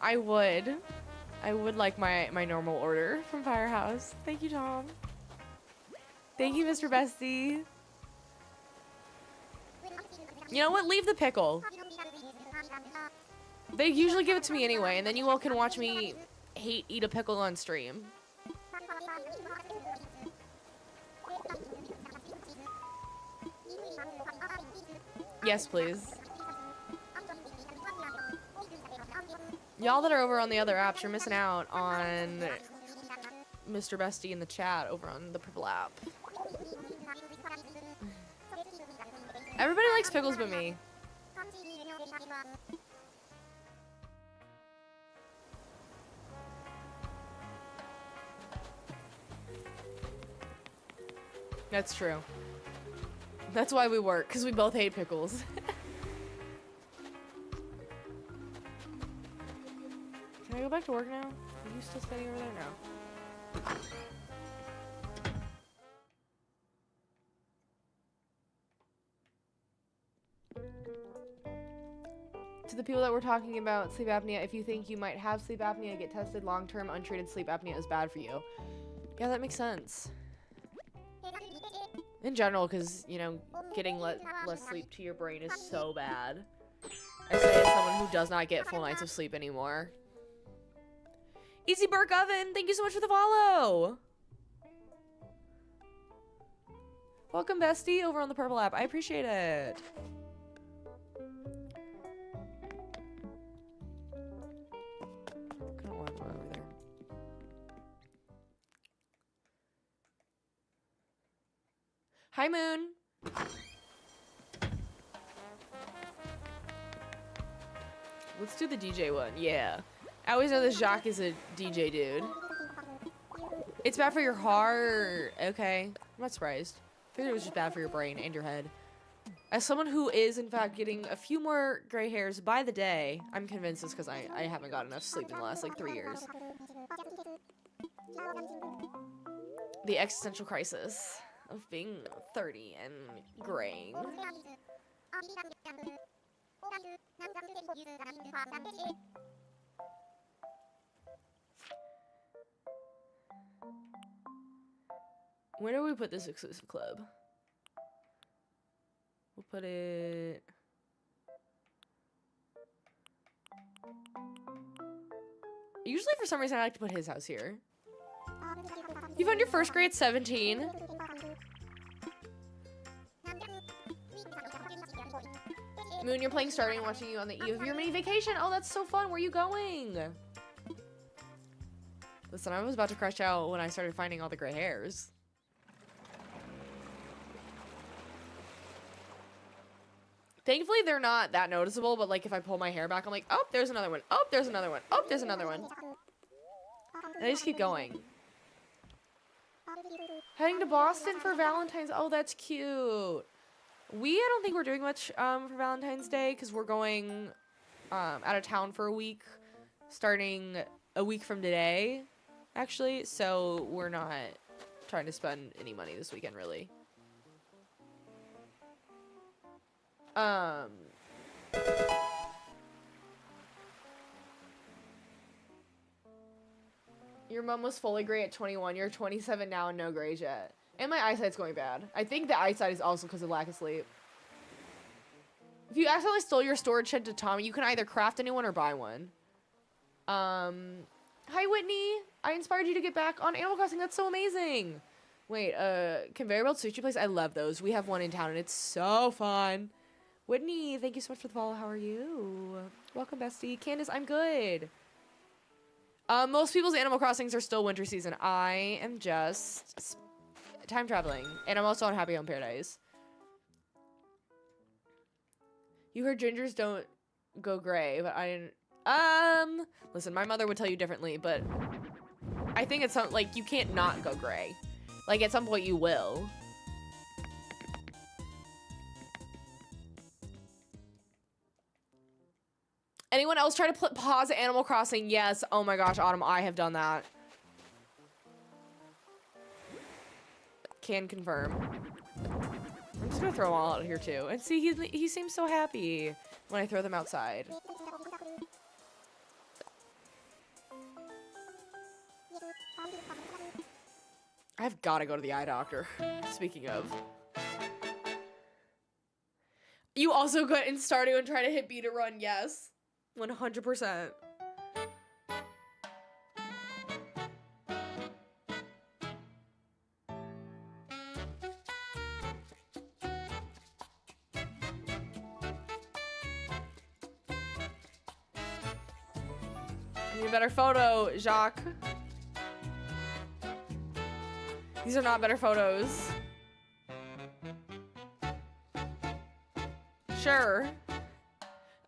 I would like my normal order from Firehouse. Thank you, Tom. Thank you, Mr. Bestie. You know what? Leave the pickle. They usually give it to me anyway, and then you all can watch me eat a pickle on stream. Yes, please. Y'all that are over on the other apps, you're missing out on Mr. Bestie in the chat over on the Purple app. Everybody likes pickles but me. That's true. That's why we work, because we both hate pickles. Can I go back to work now? Are you still standing over there? No. To the people that were talking about sleep apnea, if you think you might have sleep apnea, get tested. Long-term untreated sleep apnea is bad for you. Yeah, that makes sense. In general, because, you know, getting less sleep to your brain is so bad. I say as someone who does not get full nights of sleep anymore. Easy Burke Oven, thank you so much for the follow. Welcome, bestie, over on the Purple app. I appreciate it. Hi, Moon. Let's do the DJ one. Yeah. I always know that Jacques is a DJ dude. It's bad for your heart. Okay. I'm not surprised. I figured it was just bad for your brain and your head. As someone who is, in fact, getting a few more gray hairs by the day, I'm convinced it's because I haven't got enough sleep in the last, like, 3 years. The existential crisis of being 30 and graying. Where do we put this exclusive club? We'll put it... Usually for some reason I like to put his house here. You found your first grade at 17. Moon, you're playing Stardew and watching you on the eve of your mini vacation. Oh, that's so fun. Where are you going? Listen, I was about to crash out when I started finding all the gray hairs. Thankfully, they're not that noticeable, but like if I pull my hair back, I'm like, oh, there's another one. Oh, there's another one. Oh, there's another one. And I just keep going. Heading to Boston for Valentine's. Oh, that's cute. I don't think we're doing much for Valentine's Day because we're going out of town for a week, starting a week from today, actually. So we're not trying to spend any money this weekend, really. Your mom was fully gray at 21. You're 27 now and no grays yet. And my eyesight's going bad. I think the eyesight is also because of lack of sleep. If you accidentally stole your storage shed to Tommy, you can either craft a new one or buy one. Hi, Whitney. I inspired you to get back on Animal Crossing. That's so amazing. Wait, conveyor belt sushi place? I love those. We have one in town and it's so fun. Whitney, thank you so much for the follow. How are you? Welcome, bestie. Candace, I'm good. Most people's Animal Crossings are still winter season. I am just time traveling. And I'm also on Happy Home Paradise. You heard gingers don't go gray, but I didn't. Listen, my mother would tell you differently, but I think it's something like you can't not go gray. Like at some point you will. Anyone else try to pause Animal Crossing? Yes. Oh my gosh, Autumn, I have done that. Can confirm. I'm just gonna throw them all out here too. And see, he seems so happy when I throw them outside. I've gotta go to the eye doctor. Speaking of. You also go in Stardew and try to hit B to run, yes. 100%. I need a better photo, Jacques. These are not better photos. Sure.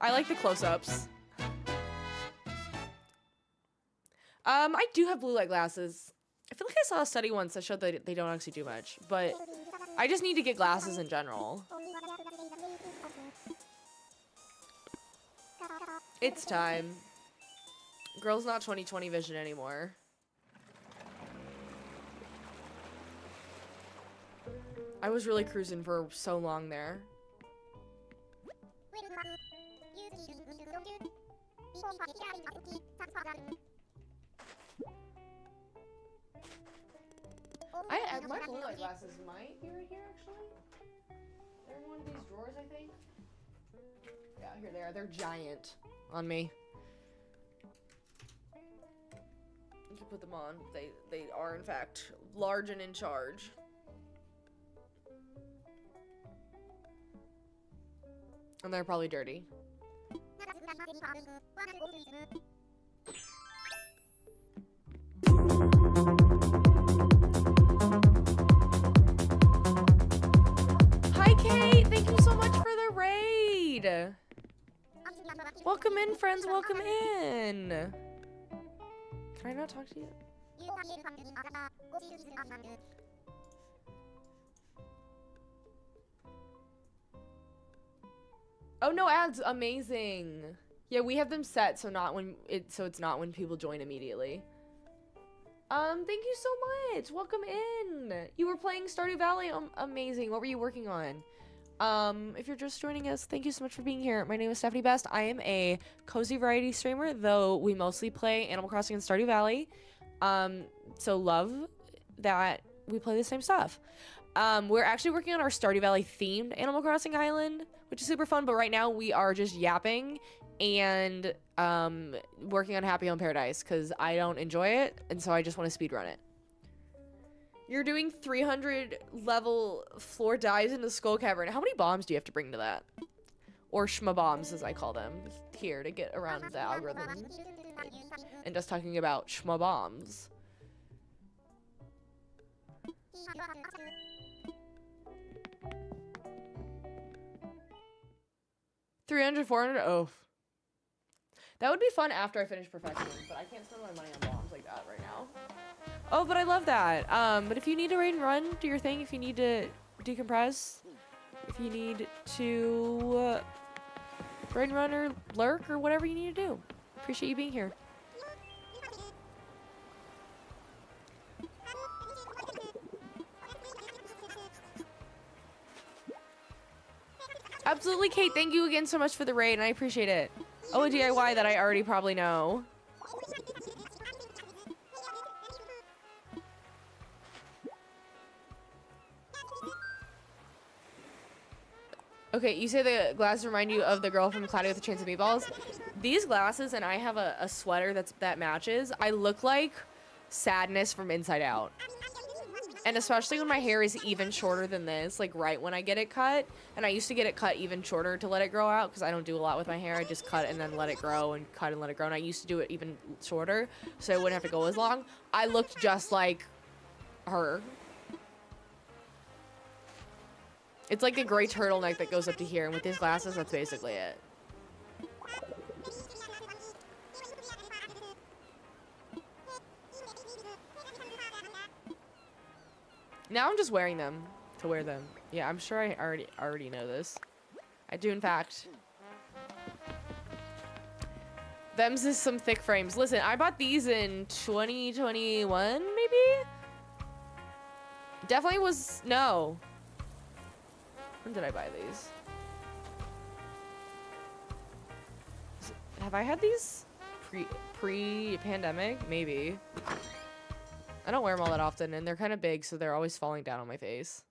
I like the close-ups. I do have blue light glasses. I feel like I saw a study once that showed that they don't actually do much, but I just need to get glasses in general. It's time. Girl's not 20/20 vision anymore. I was really cruising for so long there. My blue light glasses might be right here, actually. They're in one of these drawers, I think. Yeah, here they are. They're giant on me. You can put them on. They are, in fact, large and in charge. And they're probably dirty. Welcome in, friends. Welcome in. Can I not talk to you? Oh no, ads, amazing. Yeah, we have them set so it's not when people join immediately. Thank you so much. Welcome in. You were playing Stardew Valley. Amazing. What were you working on? If you're just joining us, thank you so much for being here. My name is Stephanie Best. I am a cozy variety streamer, though we mostly play Animal Crossing and Stardew Valley. So love that we play the same stuff. We're actually working on our Stardew Valley themed Animal Crossing island, which is super fun, but right now we are just yapping and working on Happy Home Paradise because I don't enjoy it, and so I just want to speedrun it. You're doing 300 level floor dives into the Skull Cavern. How many bombs do you have to bring to that? Or shma bombs, as I call them, here to get around the algorithm. And just talking about shma bombs. 300, 400, oh. That would be fun after I finish perfecting, but I can't spend my money on bombs like that right now. Oh, but I love that. But if you need to raid and run, do your thing. If you need to decompress, if you need to raid and run or lurk or whatever you need to do. Appreciate you being here. Absolutely, Kate. Thank you again so much for the raid, and I appreciate it. Oh, a DIY that I already probably know. Okay, you say the glasses remind you of the girl from Cloudy with a Chance of Meatballs. These glasses, and I have a sweater that matches. I look like Sadness from Inside Out. And especially when my hair is even shorter than this, like right when I get it cut. And I used to get it cut even shorter to let it grow out because I don't do a lot with my hair. I just cut and then let it grow and cut and let it grow. And I used to do it even shorter so I wouldn't have to go as long. I looked just like her. It's like the gray turtleneck that goes up to here. And with these glasses, that's basically it. Now I'm just wearing them to wear them. Yeah, I'm sure I already know this. I do, in fact. Them's is some thick frames. Listen, I bought these in 2021, maybe? Definitely was, no. When did I buy these? Have I had these pre-pandemic? Maybe. I don't wear them all that often, and they're kind of big, so they're always falling down on my face.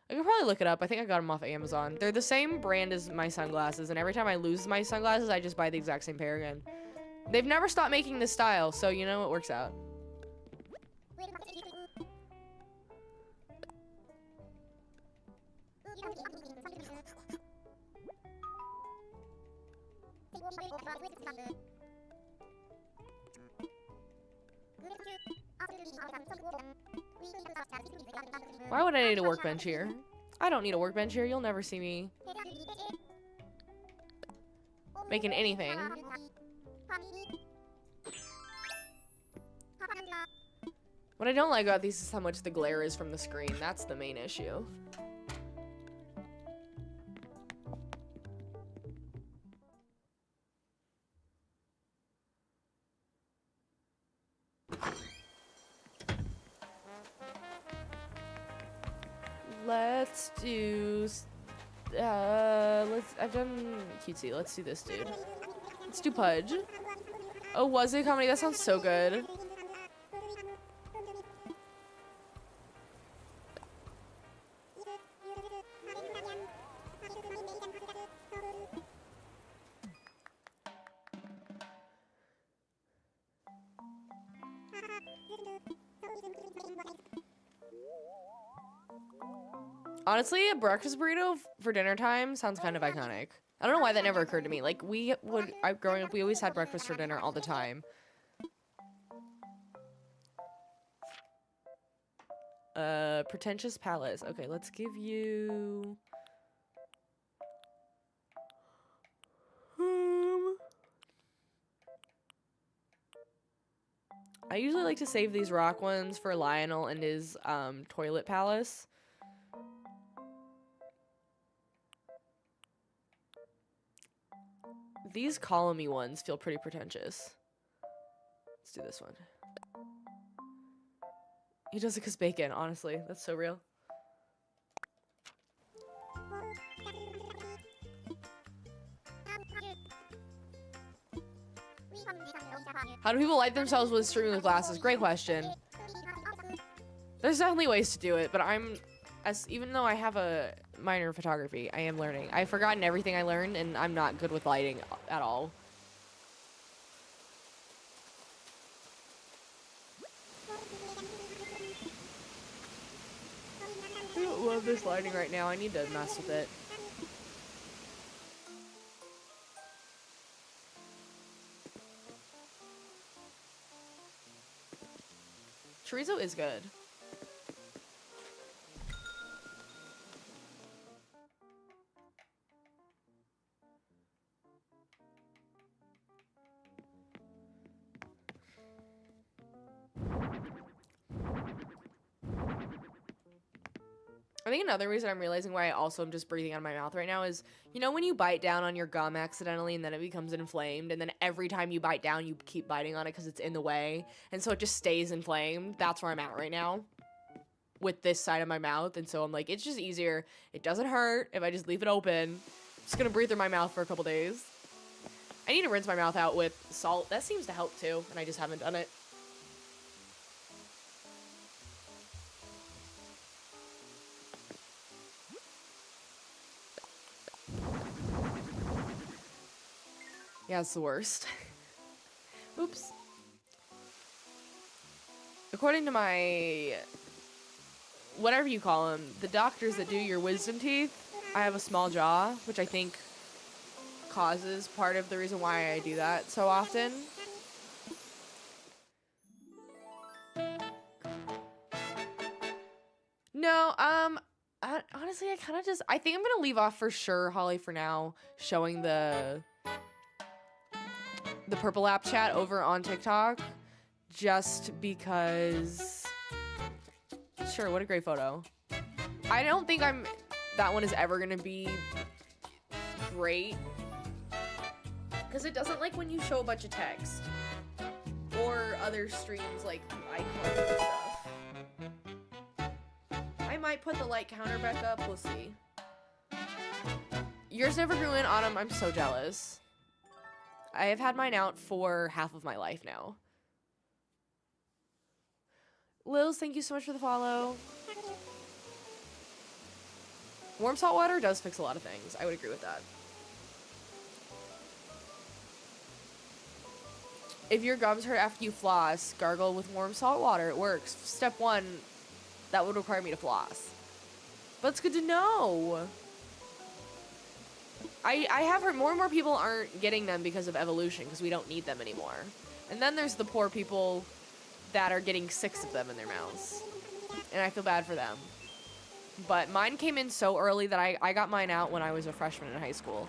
I could probably look it up. I think I got them off Amazon. They're the same brand as my sunglasses, and every time I lose my sunglasses, I just buy the exact same pair again. They've never stopped making this style, so you know, it works out. Why would I need a workbench here? I don't need a workbench here. You'll never see me making anything. What I don't like about these is how much the glare is from the screen. That's the main issue. Let's do, I've done cutesy. Let's do this, dude. Let's do Pudge. Oh, was it comedy? That sounds so good. Honestly, a breakfast burrito for dinner time sounds kind of iconic. I don't know why that never occurred to me. Like, growing up, we always had breakfast for dinner all the time. Pretentious Palace. Okay, let's give you... usually like to save these rock ones for Lionel and his toilet palace. These columny ones feel pretty pretentious. Let's do this one. He does it because bacon, honestly. That's so real. How do people light themselves with streaming with glasses? Great question. There's definitely ways to do it, but even though I have a minor in photography, I am learning. I've forgotten everything I learned, and I'm not good with lighting at all. I don't love this lighting right now. I need to mess with it. Chorizo is good. I think another reason I'm realizing why I also am just breathing out of my mouth right now is, you know when you bite down on your gum accidentally and then it becomes inflamed, and then every time you bite down you keep biting on it because it's in the way, and so it just stays inflamed? That's where I'm at right now with this side of my mouth, and so I'm like, it's just easier. It doesn't hurt if I just leave it open. I'm just gonna breathe through my mouth for a couple days. I need to rinse my mouth out with salt. That seems to help too, and I just haven't done it. Yeah, it's the worst. Oops. According to my... whatever you call them, the doctors that do your wisdom teeth, I have a small jaw, which I think causes part of the reason why I do that so often. No, honestly, I kind of just... I think I'm gonna leave off for sure, Holly, for now, showing the purple app chat over on TikTok, just because... Sure, what a great photo. I don't think that one is ever gonna be great, because it doesn't like when you show a bunch of text or other streams like icons and stuff. I might put the light counter back up, we'll see. Yours never grew in, Autumn. I'm so jealous. I have had mine out for half of my life now. Lils, thank you so much for the follow. Warm salt water does fix a lot of things. I would agree with that. If your gums hurt after you floss, gargle with warm salt water. It works. Step 1, that would require me to floss. But it's good to know. I have heard more and more people aren't getting them because of evolution, because we don't need them anymore. And then there's the poor people that are getting 6 of them in their mouths. And I feel bad for them. But mine came in so early that I got mine out when I was a freshman in high school.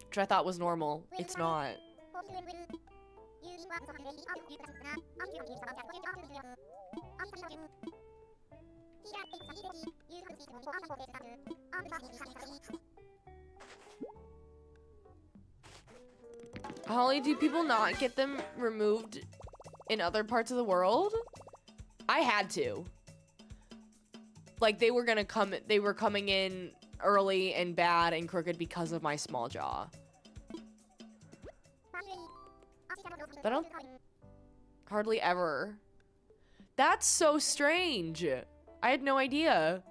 Which I thought was normal. It's not. Holly, do people not get them removed in other parts of the world? I had to. Like, they were coming in early and bad and crooked because of my small jaw. But I don't hardly ever. That's so strange. I had no idea.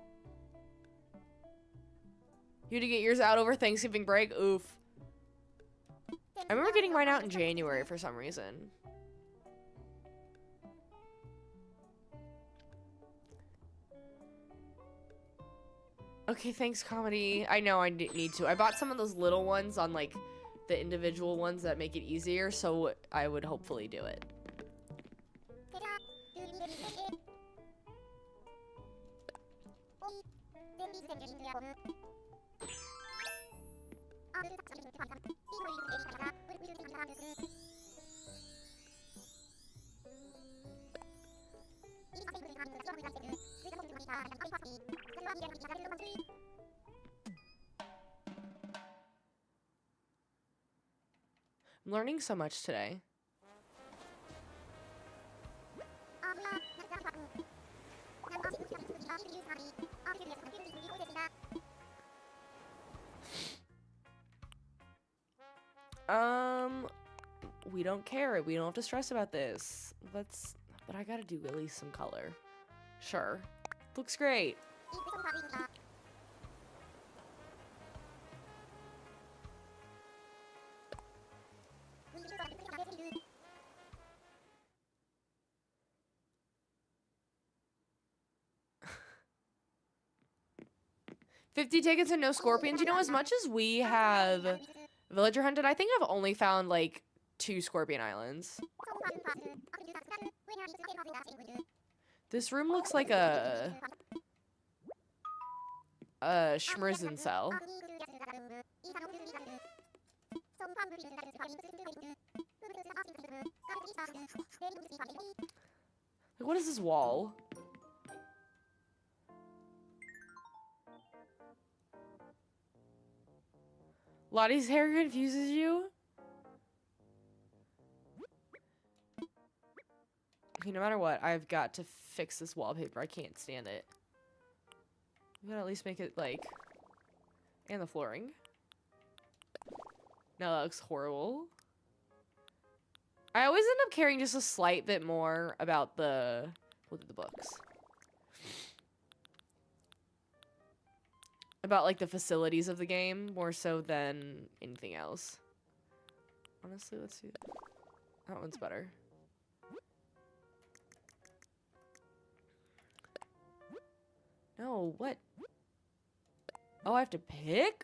You had to get yours out over Thanksgiving break? Oof. I remember getting mine out in January for some reason. Okay, thanks, Comedy. I know I need to. I bought some of those little ones on, like, the individual ones that make it easier, so I would hopefully do it. I'm learning so much today. We don't care. We don't have to stress about this. But I gotta do at least some color. Sure. Looks great. 50 tickets and no scorpions. You know, as much as we have villager hunted, I think I've only found like 2 scorpion islands. This room looks like a schmrizen cell. Like, what is this wall? Lottie's hair confuses you? Okay, no matter what, I've got to fix this wallpaper. I can't stand it. We gotta at least make it, like... And the flooring. No, that looks horrible. I always end up caring just a slight bit more about the... What are the books? About, like, the facilities of the game, more so than anything else. Honestly, let's see. That one's better. No, what? Oh, I have to pick?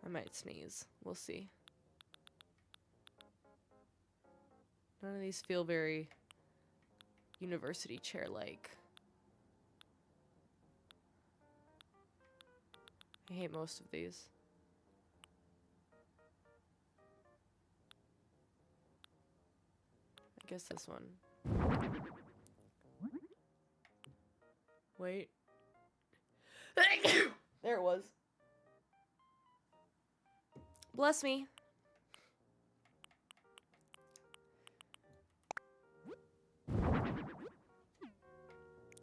I might sneeze. We'll see. None of these feel very university chair-like. I hate most of these. I guess this one. Wait. There it was. Bless me.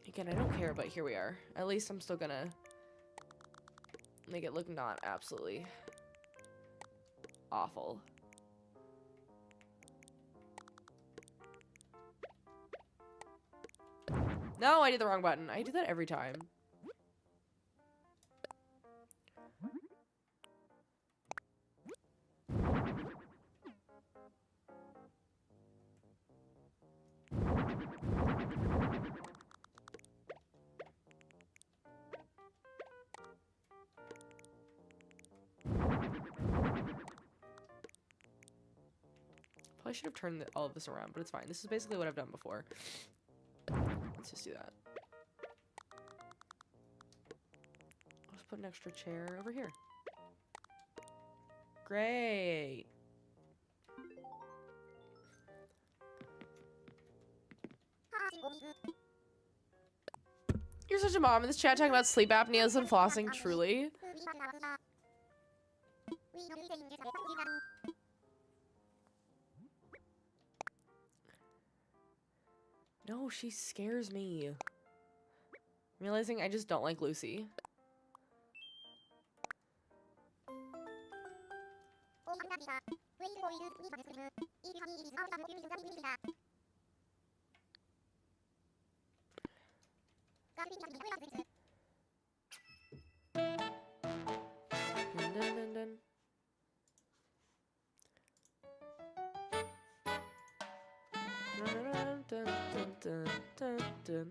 Again, I don't care, but here we are. At least I'm still gonna make it look not absolutely awful. No, I did the wrong button. I do that every time. Probably should have turned all of this around, but it's fine. This is basically what I've done before. Let's just do that. I'll just put an extra chair over here. Great. You're such a mom in this chat talking about sleep apneas and flossing, truly. No, she scares me. I'm realizing I just don't like Lucy. Dun, dun, dun, dun. Dun, dun, dun, dun, dun.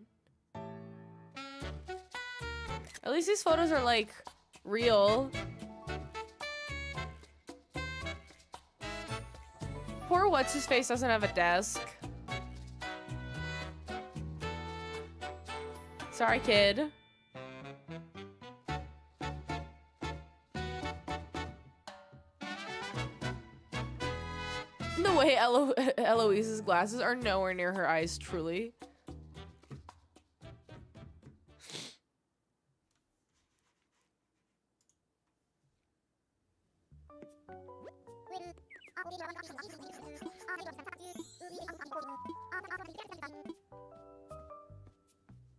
At least these photos are like real. poor what's-his-face doesn't have a desk. Sorry, kid. The way Eloise's glasses are nowhere near her eyes, truly.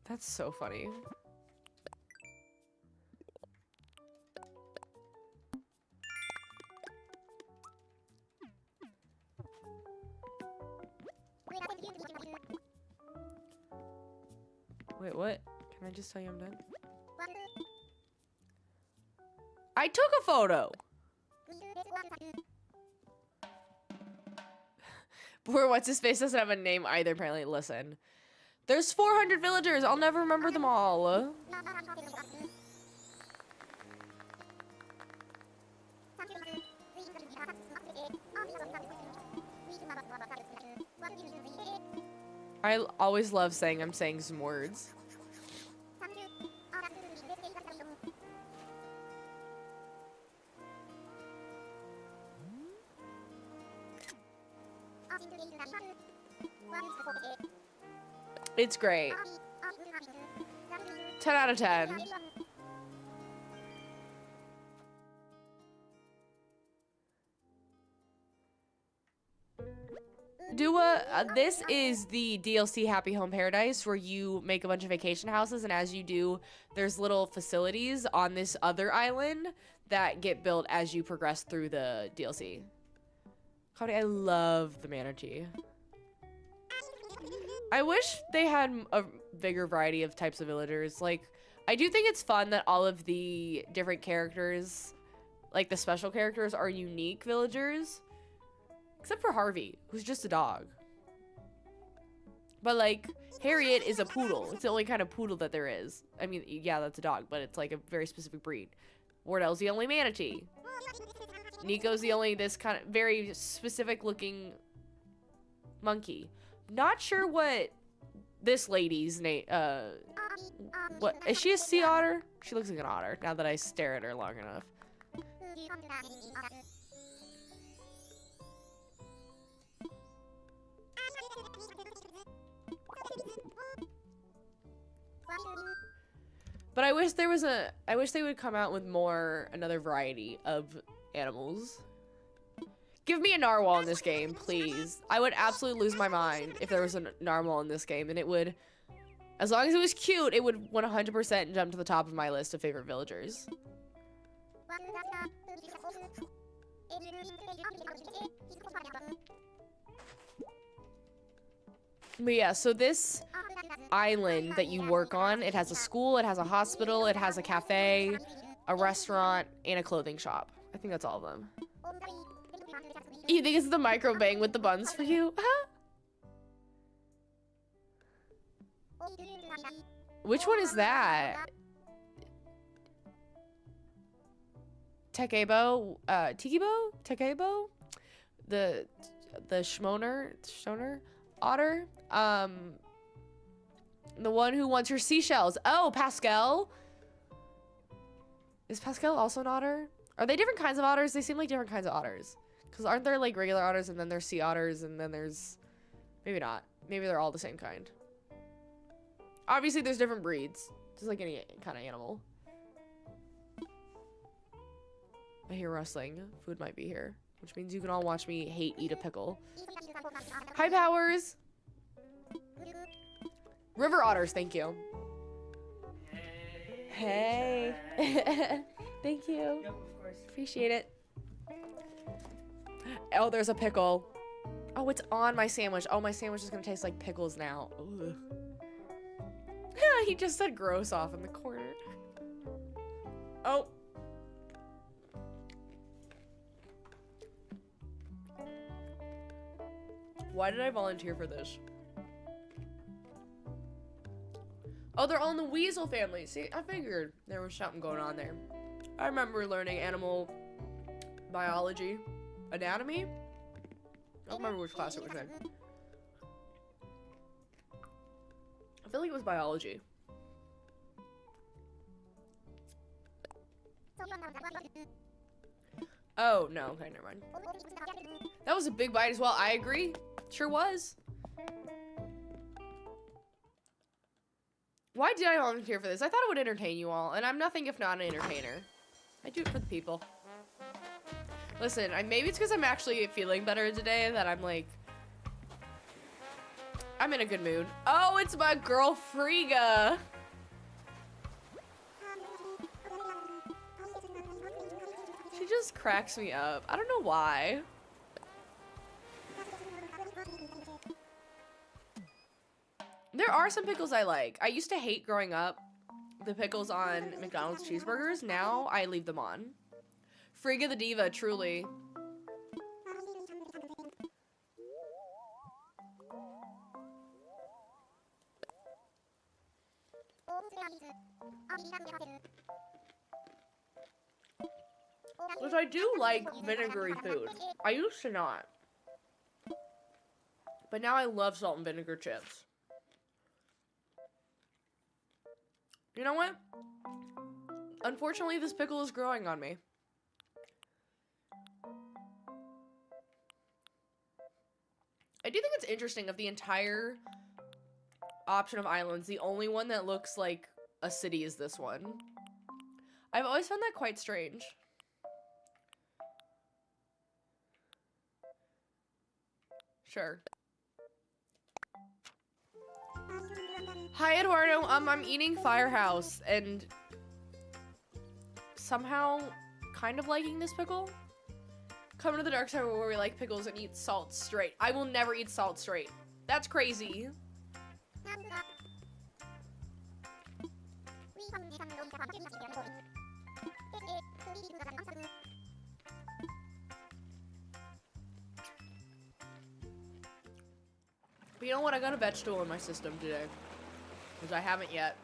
That's so funny. Wait, what? Can I just tell you I'm done? I took a photo! Poor what's-his-face doesn't have a name either, apparently. Listen. There's 400 villagers! I'll never remember them all. I always love saying I'm saying some words. It's great. 10 out of 10. This is the DLC Happy Home Paradise, where you make a bunch of vacation houses, and as you do, there's little facilities on this other island that get built as you progress through the DLC. Cody, I love the manatee. I wish they had a bigger variety of types of villagers. Like, I do think it's fun that all of the different characters, like the special characters, are unique villagers. Except for Harvey, who's just a dog. But, like, Harriet is a poodle. It's the only kind of poodle that there is. I mean, yeah, that's a dog, but it's, like, a very specific breed. Wardell's the only manatee. Nico's the only this kind of very specific-looking monkey. Not sure what this lady's name, what, is she a sea otter? She looks like an otter, now that I stare at her long enough. But I wish there was I wish they would come out with another variety of animals. Give me a narwhal in this game, please. I would absolutely lose my mind if there was a narwhal in this game, and it would, as long as it was cute, it would 100% jump to the top of my list of favorite villagers. But yeah, so this island that you work on, it has a school, it has a hospital, it has a cafe, a restaurant, and a clothing shop. I think that's all of them. You think it's the micro bang with the buns for you? Huh? Which one is that? Tekebo? Tikibo? Tekebo? The Schmoner otter? The one who wants your seashells. Oh, Pascal. Is Pascal also an otter? Are they different kinds of otters? They seem like different kinds of otters. Because aren't there like regular otters and then there's sea otters and then there's... Maybe not. Maybe they're all the same kind. Obviously there's different breeds. Just like any kind of animal. I hear rustling. Food might be here. Which means you can all watch me eat a pickle. Hi, Powers! River otters, thank you. Hey. Thank you. Yep, of course. Appreciate it. Oh, there's a pickle. Oh, it's on my sandwich. Oh, my sandwich is gonna taste like pickles now. Ugh. He just said gross off in the corner. Oh. Why did I volunteer for this? Oh, they're all in the weasel family. See, I figured there was something going on there. I remember learning animal biology, anatomy. I don't remember which class it was in. I feel like it was biology. Oh, no. Okay, never mind. That was a big bite as well. I agree. Sure was. Why did I volunteer for this? I thought it would entertain you all, and I'm nothing if not an entertainer. I do it for the people. Listen, maybe it's because I'm actually feeling better today that I'm like... I'm in a good mood. Oh, it's my girl Frigga. She just cracks me up. I don't know why. There are some pickles I like. I used to hate growing up the pickles on McDonald's cheeseburgers. Now I leave them on. Frigga the Diva, truly. Which I do like vinegary food. I used to not. But now I love salt and vinegar chips. You know what? Unfortunately, this pickle is growing on me. I do think it's interesting, of the entire option of islands, the only one that looks like a city is this one. I've always found that quite strange. Sure. Hi, Eduardo. I'm eating Firehouse and somehow kind of liking this pickle. Come to the dark side where we like pickles and eat salt straight. I will never eat salt straight. That's crazy. But you know what? I got a vegetable in my system today. Because I haven't yet.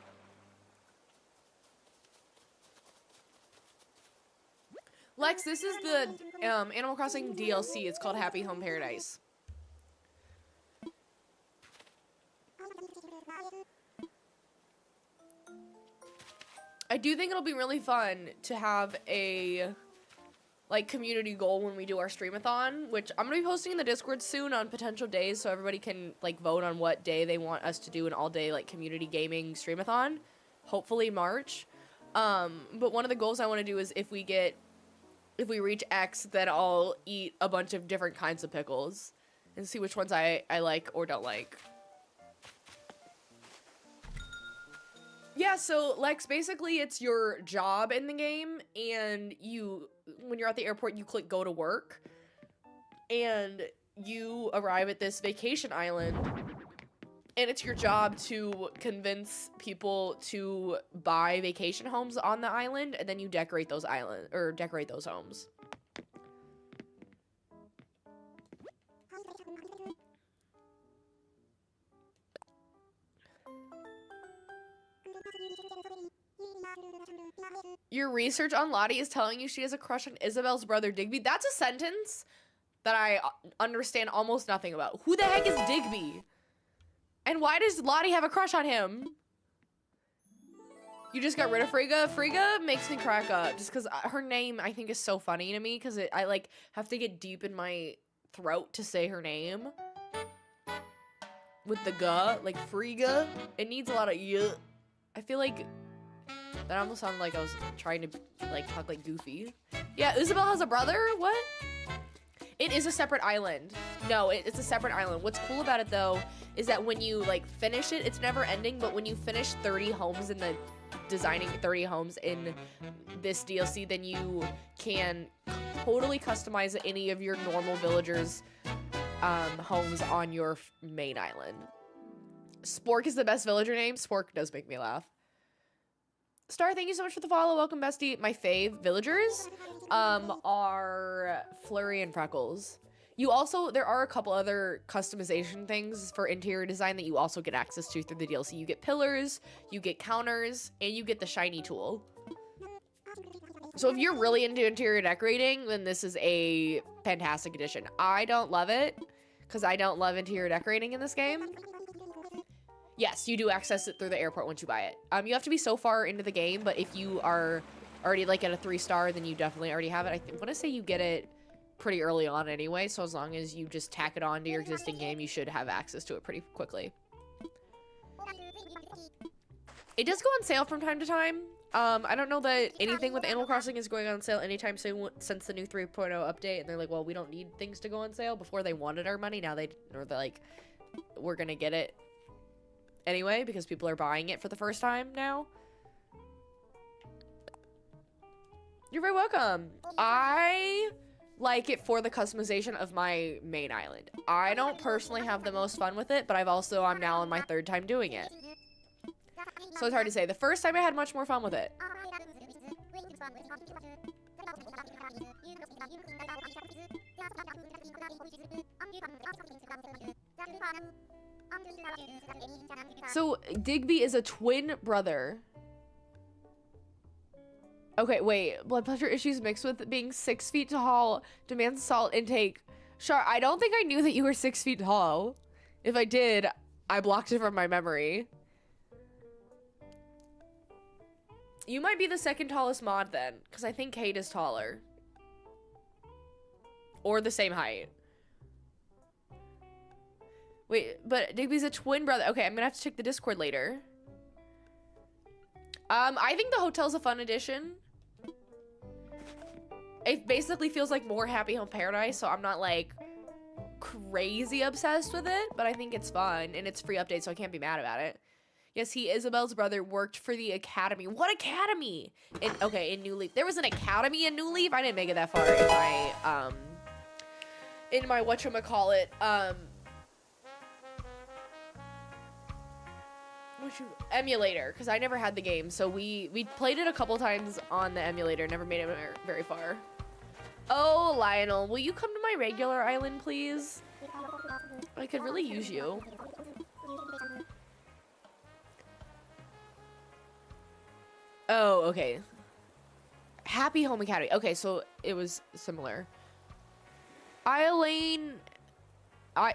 Lex, this is the Animal Crossing DLC. It's called Happy Home Paradise. I do think it'll be really fun to have a like community goal when we do our streamathon, which I'm gonna be posting in the Discord soon on potential days, so everybody can like vote on what day they want us to do an all-day like community gaming streamathon. Hopefully March. But one of the goals I want to do is if we reach X, then I'll eat a bunch of different kinds of pickles and see which ones I like or don't like. Yeah, so Lex, basically it's your job in the game, and when you're at the airport, you click go to work, and you arrive at this vacation island, and it's your job to convince people to buy vacation homes on the island, and then you decorate those homes. Your research on Lottie is telling you she has a crush on Isabel's brother Digby. That's a sentence that I understand almost nothing about. Who the heck is Digby? And why does Lottie have a crush on him? You just got rid of Frigga? Frigga makes me crack up just because her name I think is so funny to me because I like have to get deep in my throat to say her name. With the guh, like Frigga. It needs a lot of yuh. I feel like that almost sounded like I was trying to like talk like Goofy. Yeah, Isabel has a brother? What? It is a separate island. No, it's a separate island. What's cool about it though is that when you like finish it, it's never ending, but when you finish 30 homes in the designing 30 homes in this DLC, then you can totally customize any of your normal villagers' homes on your main island. Spork is the best villager name. Spork does make me laugh. Star, thank you so much for the follow. Welcome, bestie. My fave villagers are Flurry and Freckles. There are a couple other customization things for interior design that you also get access to through the DLC. You get pillars, you get counters, and you get the shiny tool. So if you're really into interior decorating, then this is a fantastic addition. I don't love it because I don't love interior decorating in this game. Yes, you do access it through the airport once you buy it. You have to be so far into the game, but if you are already like at a 3-star, then you definitely already have it. I want to say you get it pretty early on anyway, so as long as you just tack it on to your existing game, you should have access to it pretty quickly. It does go on sale from time to time. I don't know that anything with Animal Crossing is going on sale anytime soon since the new 3.0 update, and they're like, well, we don't need things to go on sale. Before they wanted our money, now they're like, we're gonna get it anyway because people are buying it for the first time now. You're very welcome. I like it for the customization of my main island. I don't personally have the most fun with it, but I'm now on my 3rd time doing it. So it's hard to say. The first time I had much more fun with it. So Digby is a twin brother. Okay, wait. Blood pressure issues mixed with being 6 feet tall demands salt intake. Sure, I don't think I knew that you were 6 feet tall. If I did, I blocked it from my memory. You might be the 2nd tallest mod then, because I think Kate is taller. Or the same height. Wait, but Digby's a twin brother. Okay, I'm gonna have to check the Discord later. I think the hotel's a fun addition. It basically feels like more Happy Home Paradise, so I'm not like crazy obsessed with it, but I think it's fun and it's free update, so I can't be mad about it. Yes, Isabel's brother worked for the academy. What academy? In New Leaf. There was an academy in New Leaf. I didn't make it that far in my whatchamacallit, emulator, because I never had the game, so we played it a couple times on the emulator, never made it very far. Oh, Lionel, will you come to my regular island, please? I could really use you. Oh, okay. Happy Home Academy. Okay, so it was similar. Eileen,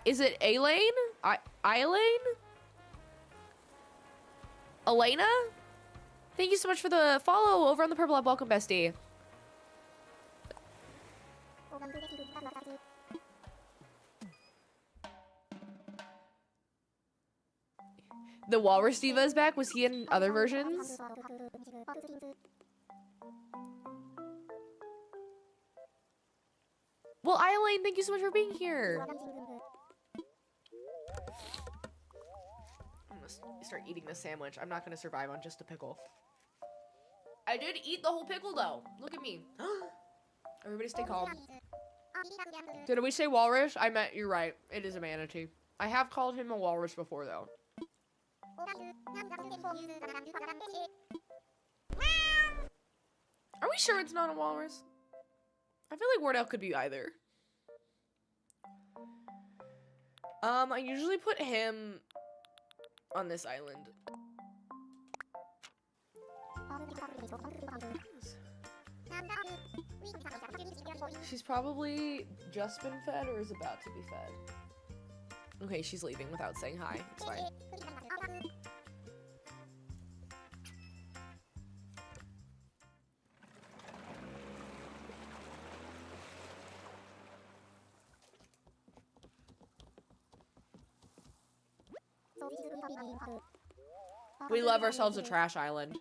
is it Elaine? Eileen? Elena? Thank you so much for the follow over on the Purple App. Welcome, bestie. The Walrus Diva is back. Was he in other versions? Well, Eileen, thank you so much for being here. I'm gonna start eating this sandwich. I'm not gonna survive on just a pickle. I did eat the whole pickle though. Look at me. Everybody stay calm. Did we say walrus? You're right. It is a manatee. I have called him a walrus before though. Are we sure it's not a walrus? I feel like Wardell could be either. I usually put him on this island. She's probably just been fed or is about to be fed. Okay, she's leaving without saying hi. It's fine. We love ourselves a trash island.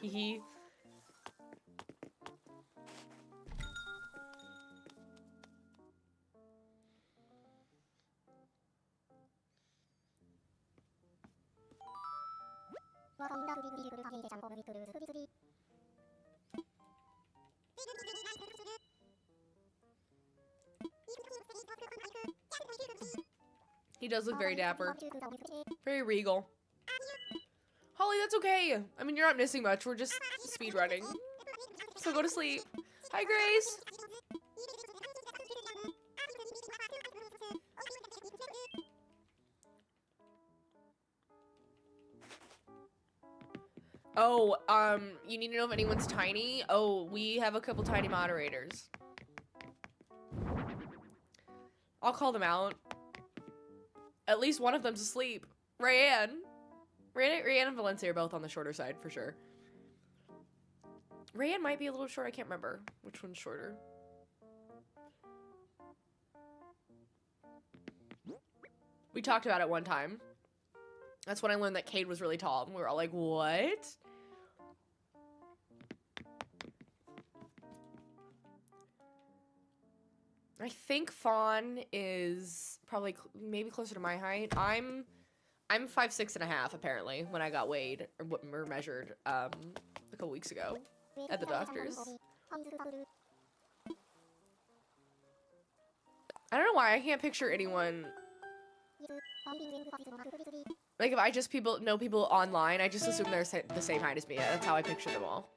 Hee. He does look very dapper. Very regal. Holly, that's okay. I mean, you're not missing much. We're just speedrunning. So go to sleep. Hi, Grace. Oh, you need to know if anyone's tiny? Oh, we have a couple tiny moderators. I'll call them out. At least one of them's asleep. Rayanne and Valencia are both on the shorter side, for sure. Rayanne might be a little short. I can't remember which one's shorter. We talked about it one time. That's when I learned that Cade was really tall. And we were all like, what? I think Fawn is probably maybe closer to my height. I'm 5'6.5" apparently when I got weighed or measured a couple weeks ago at the doctor's. I don't know why I can't picture anyone. Like if I just know people online, I just assume they're the same height as me. That's how I picture them all.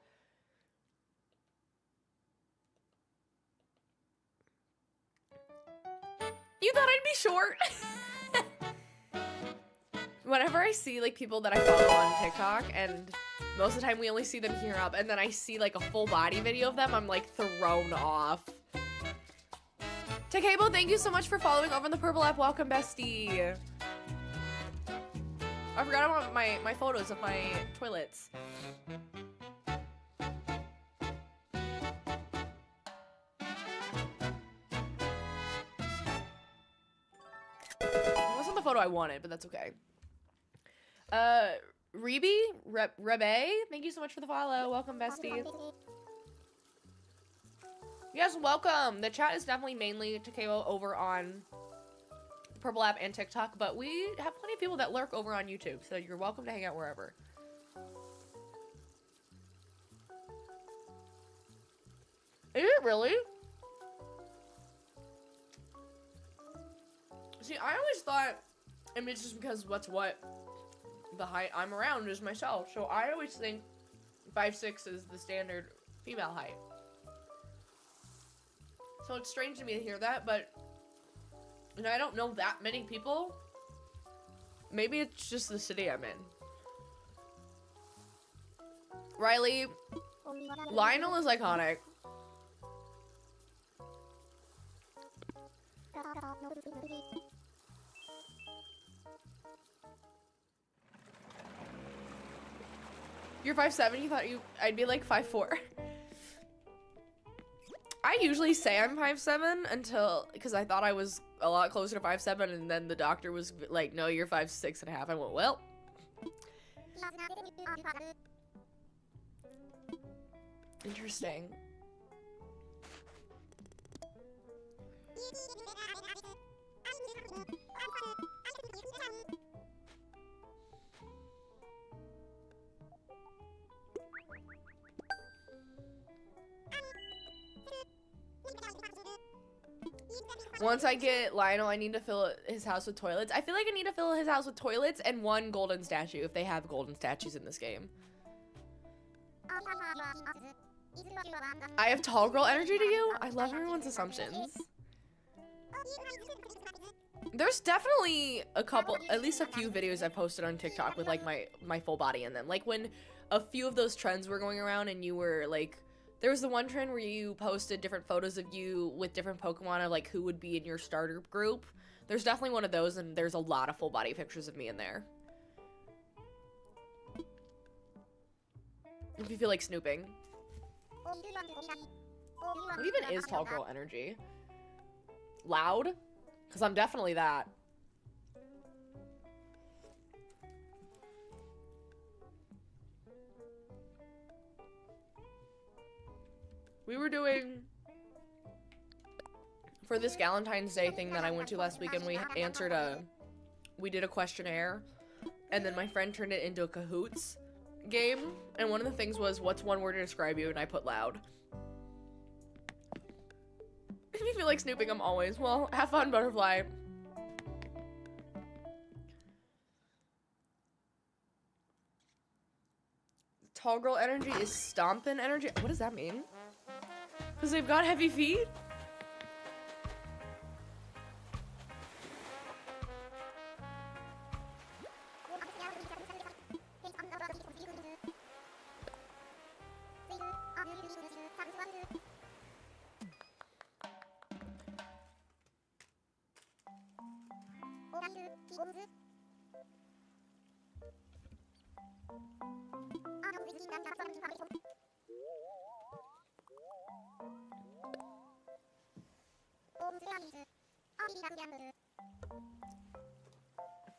You thought I'd be short? Whenever I see like people that I follow on TikTok, and most of the time we only see them here up, and then I see like a full body video of them, I'm like thrown off. Takebo, thank you so much for following over on the Purple app. Welcome, bestie. I forgot about my photos of my toilets. It wasn't the photo I wanted, but that's okay. Rebe, thank you so much for the follow. Welcome, bestie. Yes, welcome. The chat is definitely mainly Takeo over on Purple app and TikTok, but we have plenty of people that lurk over on YouTube, so you're welcome to hang out wherever. Is it really? See, I always thought, I mean, it's just because the height I'm around is myself, so I always think 5'6" is the standard female height. So it's strange to me to hear that, but I don't know that many people. Maybe it's just the city I'm in. Riley, Lionel is iconic. You're 5'7", you thought I'd be like 5'4". I usually say I'm 5'7" because I thought I was a lot closer to 5'7", and then the doctor was like, no, you're 5'6.5". I went, well. Interesting. Once I get Lionel, I need to fill his house with toilets. I feel like I need to fill his house with toilets and one golden statue, if they have golden statues in this game. I have tall girl energy to you? I love everyone's assumptions. There's definitely at least a few videos I've posted on TikTok with like my full body in them. Like when a few of those trends were going around and you were like, there was the one trend where you posted different photos of you with different Pokemon of like who would be in your starter group. There's definitely one of those, and there's a lot of full body pictures of me in there. If you feel like snooping. What even is tall girl energy? Loud? Because I'm definitely that. We were doing, for this Valentine's Day thing that I went to last weekend, we did a questionnaire, and then my friend turned it into a Kahoots game, and one of the things was, what's one word to describe you, and I put loud. If you feel like snooping, I'm always, well, have fun, butterfly. Tall girl energy is stompin' energy. What does that mean? Because they've got heavy feet?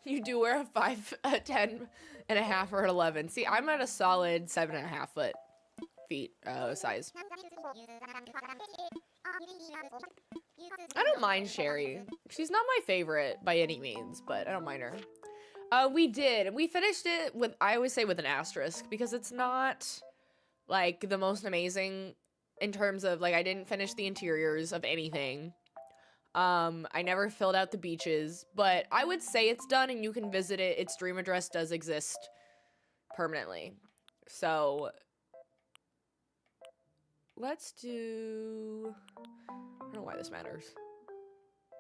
You do wear a 5, a 10 and a half, or an 11. See, I'm at a solid 7.5 foot feet size. I don't mind Sherry. She's not my favorite by any means, but I don't mind her. We did. We finished it with, I always say with an asterisk, because it's not, like, the most amazing in terms of, like, I didn't finish the interiors of anything. I never filled out the beaches, but I would say it's done and you can visit it. Its stream address does exist permanently. So, let's do, I don't know why this matters.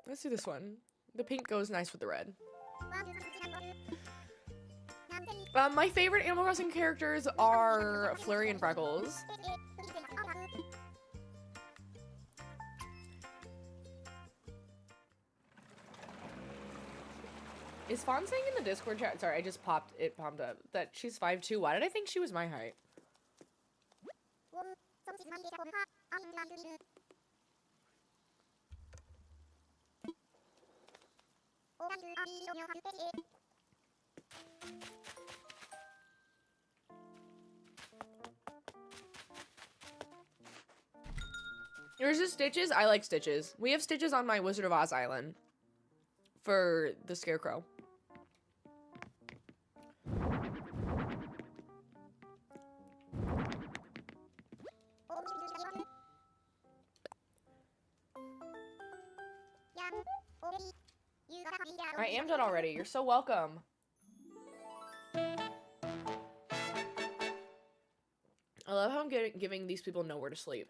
Let's do this one. The pink goes nice with the red. My favorite Animal Crossing characters are Flurry and Freckles. Is Fawn saying in the Discord chat? Sorry, I just popped up that she's 5'2". Why did I think she was my height? Yours is Stitches? I like Stitches. We have Stitches on my Wizard of Oz island for the Scarecrow. I am done already. You're so welcome. I love how I'm giving these people nowhere to sleep.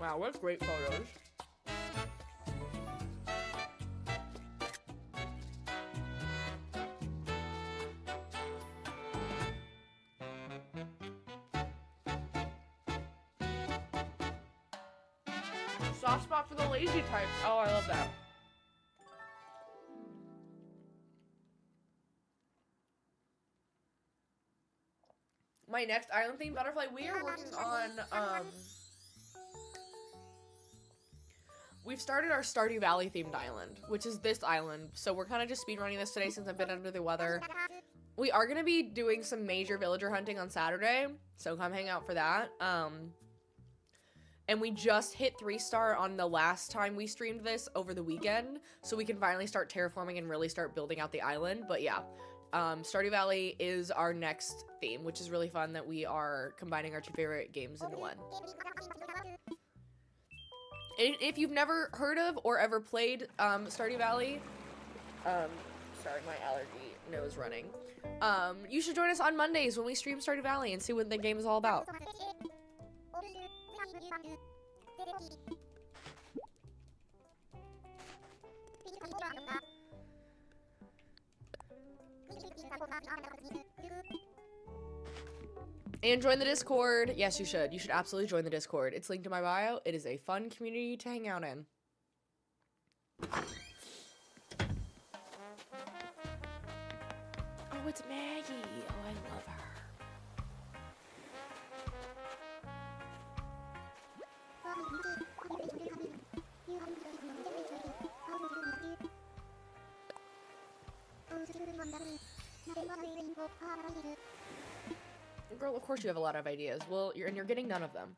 Wow, what great photos. Soft spot for the lazy types. Oh, I love that. My next island theme butterfly, we are working on, we've started our Stardew Valley themed island, which is this island. So we're kind of just speedrunning this today since I've been under the weather. We are going to be doing some major villager hunting on Saturday, so come hang out for that. And we just hit 3-star on the last time we streamed this over the weekend, so we can finally start terraforming and really start building out the island. But yeah, Stardew Valley is our next theme, which is really fun that we are combining our two favorite games into one. If you've never heard of or ever played Stardew Valley, sorry, my allergy nose running. You should join us on Mondays when we stream Stardew Valley and see what the game is all about. And join the Discord. Yes, you should. You should absolutely join the Discord. It's linked in my bio. It is a fun community to hang out in. Oh, it's Maggie. Oh, I love her. Girl, of course you have a lot of ideas. Well, you're getting none of them.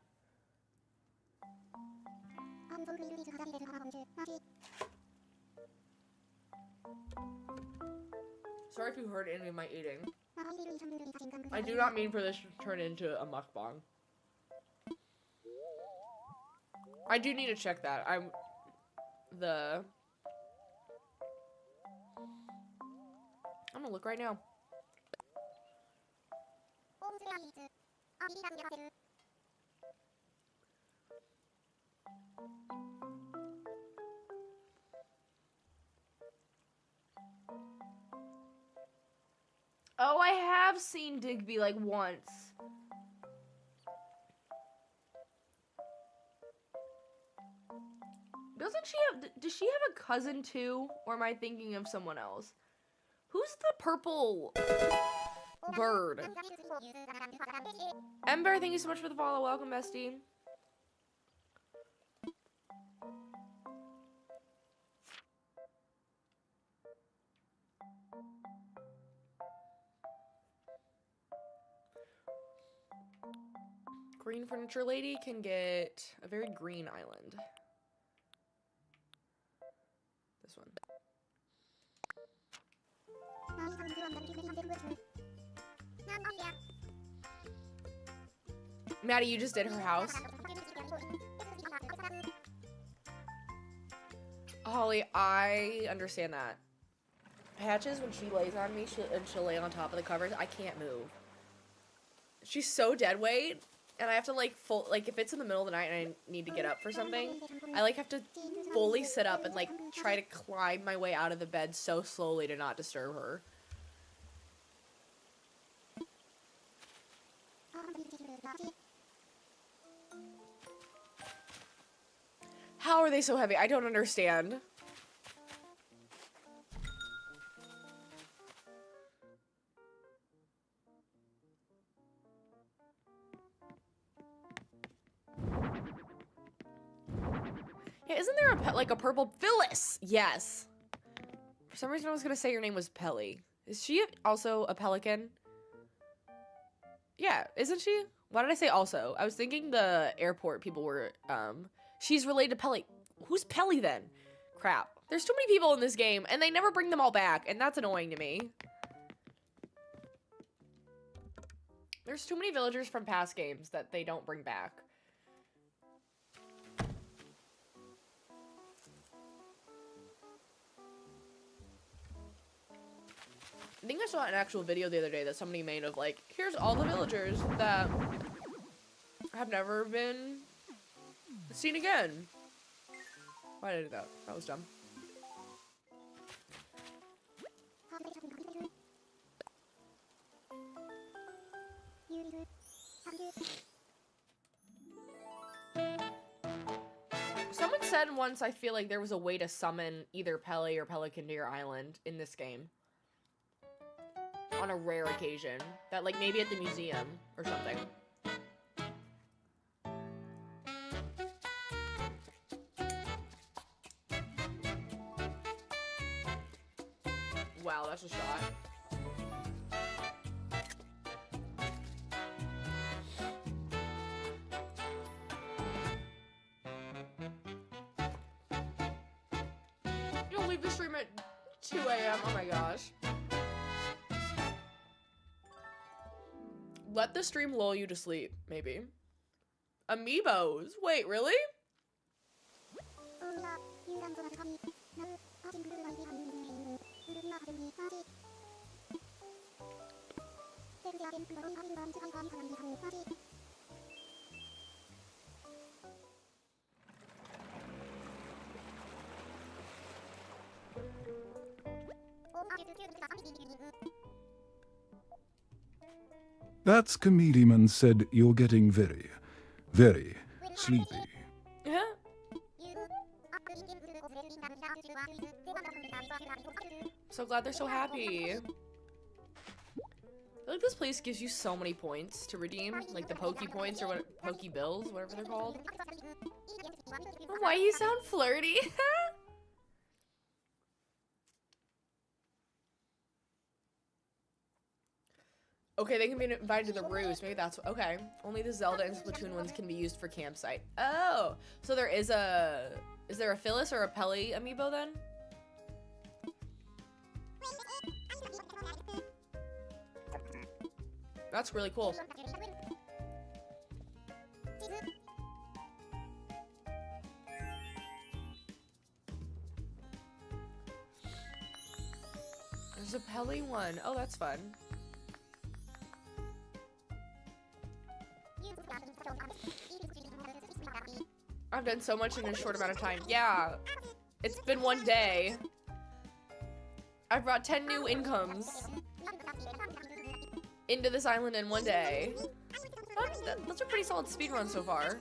Sorry if you heard any of my eating. I do not mean for this to turn into a mukbang. I do need to check that. I'm gonna look right now. I have seen Digby like once. Doesn't she have, does she have a cousin too? Or am I thinking of someone else? Who's the purple bird? Ember, thank you so much for the follow. Welcome, bestie. Green furniture lady can get a very green island. This one. Maddie, you just did her house. Holly, I understand that. Patches, when she lays on me, she'll lay on top of the covers, I can't move. She's so dead weight, and I have to like if it's in the middle of the night and I need to get up for something, I like have to fully sit up and like try to climb my way out of the bed so slowly to not disturb her. How are they so heavy? I don't understand. Yeah, isn't there like a purple Phyllis? Yes. For some reason I was gonna say your name was Pelly. Is she also a pelican? Yeah, isn't she? Why did I say also? I was thinking the airport people were, she's related to Pelly. Who's Pelly then? Crap. There's too many people in this game, and they never bring them all back, and that's annoying to me. There's too many villagers from past games that they don't bring back. I think I saw an actual video the other day that somebody made of like, here's all the villagers that have never been seen again. Why did I do that? That was dumb. Someone said once, I feel like there was a way to summon either Pelly or Pelican to your island in this game. On a rare occasion. That, like, maybe at the museum or something. Wow, that's a shot. You'll leave the stream at 2 a.m. Oh my gosh. Let the stream lull you to sleep, maybe. Amiibos. Wait, really? That's Comedian said you're getting very, very sleepy. Yeah. So glad they're so happy. I feel like this place gives you so many points to redeem, like the Poke points or what, Poke Bills, whatever they're called. Why you sound flirty? Okay, they can be invited to the roost. Maybe that's okay. Only the Zelda and Splatoon ones can be used for campsite. Oh, so there is a. Is there a Phyllis or a Pelly amiibo then? That's really cool. There's a Pelly one. Oh, that's fun. I've done so much in a short amount of time. Yeah, it's been one day. I've brought 10 new incomes. into this island in one day. That's a pretty solid speed run so far.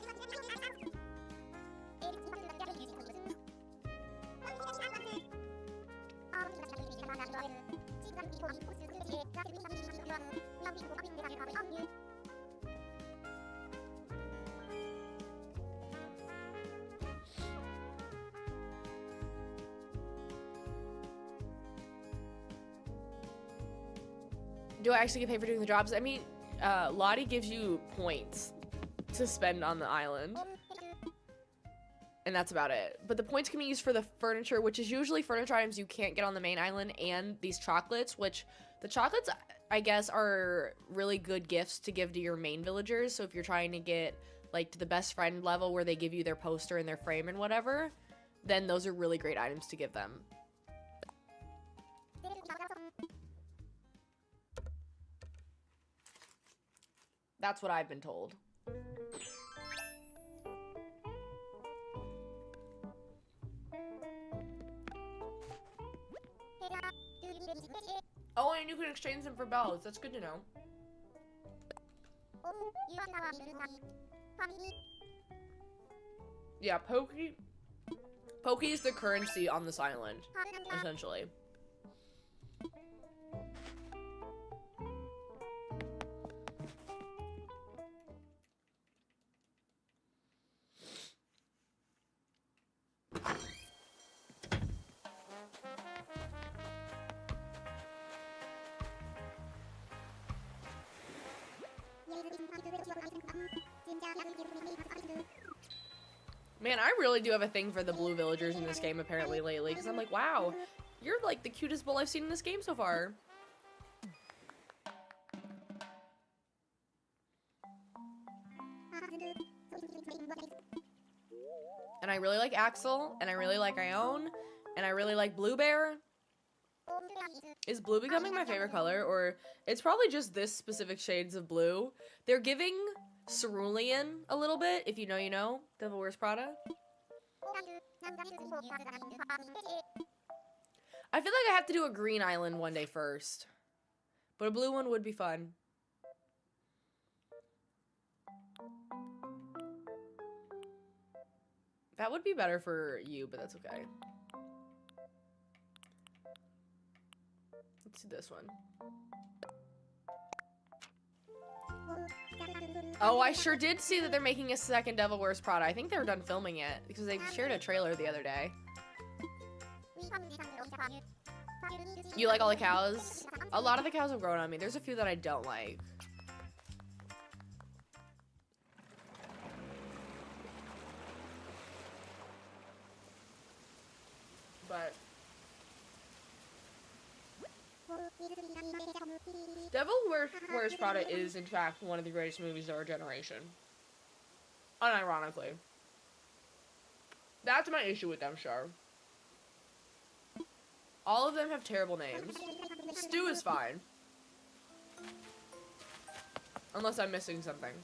Do I actually get paid for doing the jobs? I mean, Lottie gives you points to spend on the island. And that's about it. But the points can be used for the furniture, which is usually furniture items you can't get on the main island, and these chocolates, which the chocolates, I guess, are really good gifts to give to your main villagers. So if you're trying to get, like, to the best friend level where they give you their poster and their frame and whatever, then those are really great items to give them. That's what I've been told. Oh, and you can exchange them for bells. That's good to know. Yeah, Pokey is the currency on this island, essentially. Man, I really do have a thing for the blue villagers in this game apparently lately, because I'm like, wow, you're like the cutest bull I've seen in this game so far. And I really like Axel, and I really like Ione, and I really like Blue Bear. Is blue becoming my favorite color, or it's probably just this specific shades of blue? They're giving cerulean a little bit, if you know, you know. Devil Wears Prada. I feel like I have to do a green island one day first, but a blue one would be fun. That would be better for you, but that's okay. Let's do this one. Oh, I sure did see that they're making a second Devil Wears Prada. I think they were done filming it because they shared a trailer the other day. You like all the cows? A lot of the cows have grown on me. There's a few that I don't like. But Devil Wears Prada is, in fact, one of the greatest movies of our generation. Unironically. That's my issue with them, Char. All of them have terrible names. Stu is fine. Unless I'm missing something.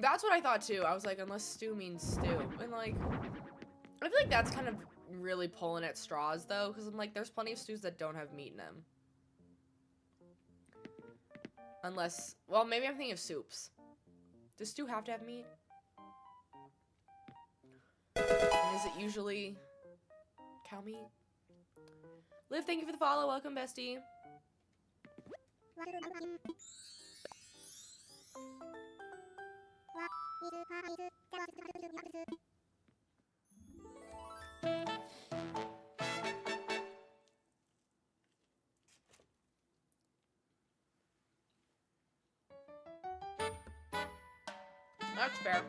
That's what I thought too. I was like, unless stew means stew. And like, I feel like that's kind of really pulling at straws though, because I'm like, there's plenty of stews that don't have meat in them. Unless, well, maybe I'm thinking of soups. Does stew have to have meat? And is it usually cow meat? Liv, thank you for the follow. Welcome, bestie. That's fair.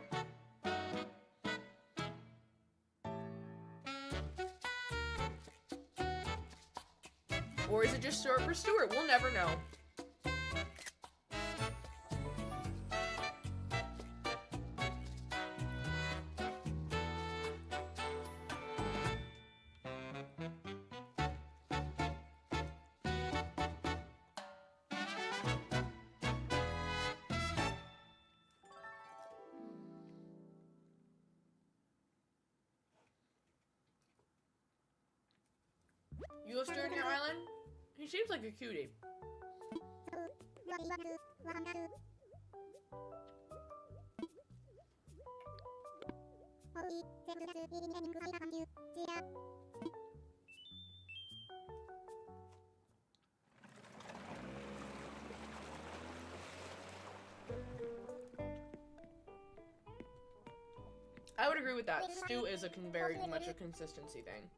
Or is it just short for Stuart? We'll never know. You have Stu in your island? He seems like a cutie. I would agree with that. Stew is very much a consistency thing.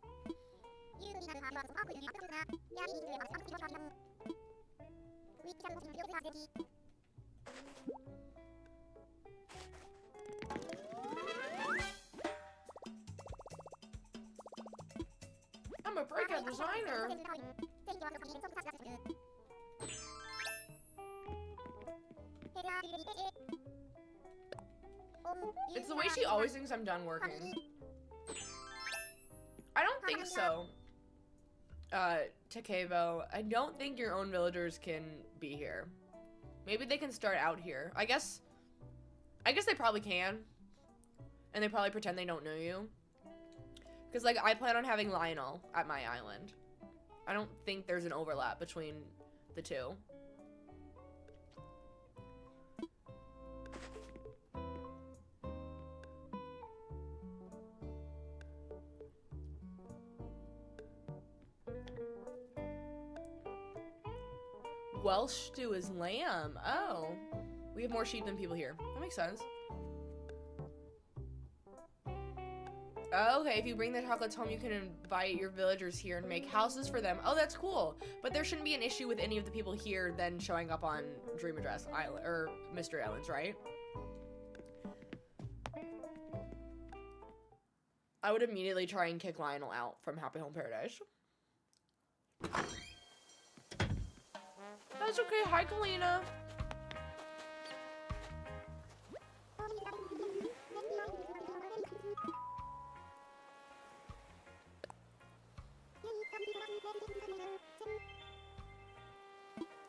I'm a breakout designer. It's the way she always thinks I'm done working. I don't think so. Takebo, I don't think your own villagers can be here. Maybe they can start out here. I guess they probably can. And they probably pretend they don't know you. Because, like, I plan on having Lionel at my island. I don't think there's an overlap between the two. Welsh stew is lamb. Oh. We have more sheep than people here. That makes sense. Okay, if you bring the chocolates home, you can invite your villagers here and make houses for them. Oh, that's cool. But there shouldn't be an issue with any of the people here then showing up on Dream Address Island, or Mystery Islands, right? I would immediately try and kick Lionel out from Happy Home Paradise. That's okay. Hi, Kalina.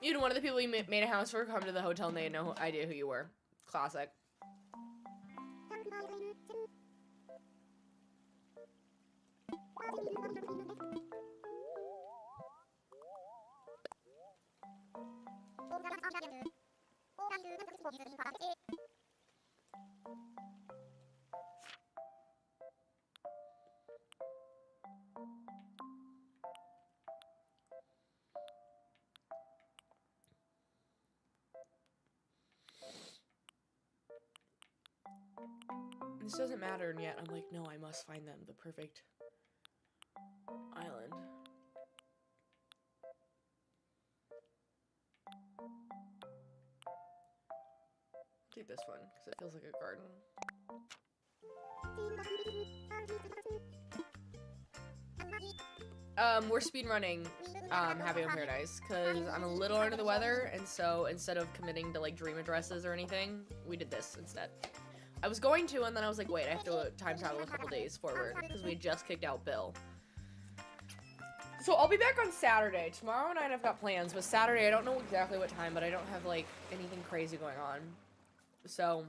You know, one of the people you made a house for come to the hotel and they had no idea who you were. Classic. This doesn't matter, and yet I'm like, no, I must find them the perfect island. I'll take this one, because it feels like a garden. We're speedrunning Happy Home Paradise, because I'm a little under the weather, and so instead of committing to, like, dream addresses or anything, we did this instead. I was going to, and then I was like, wait, I have to time travel a couple days forward, because we just kicked out Bill. So I'll be back on Saturday. Tomorrow night I've got plans, but Saturday I don't know exactly what time, but I don't have, like, anything crazy going on. So,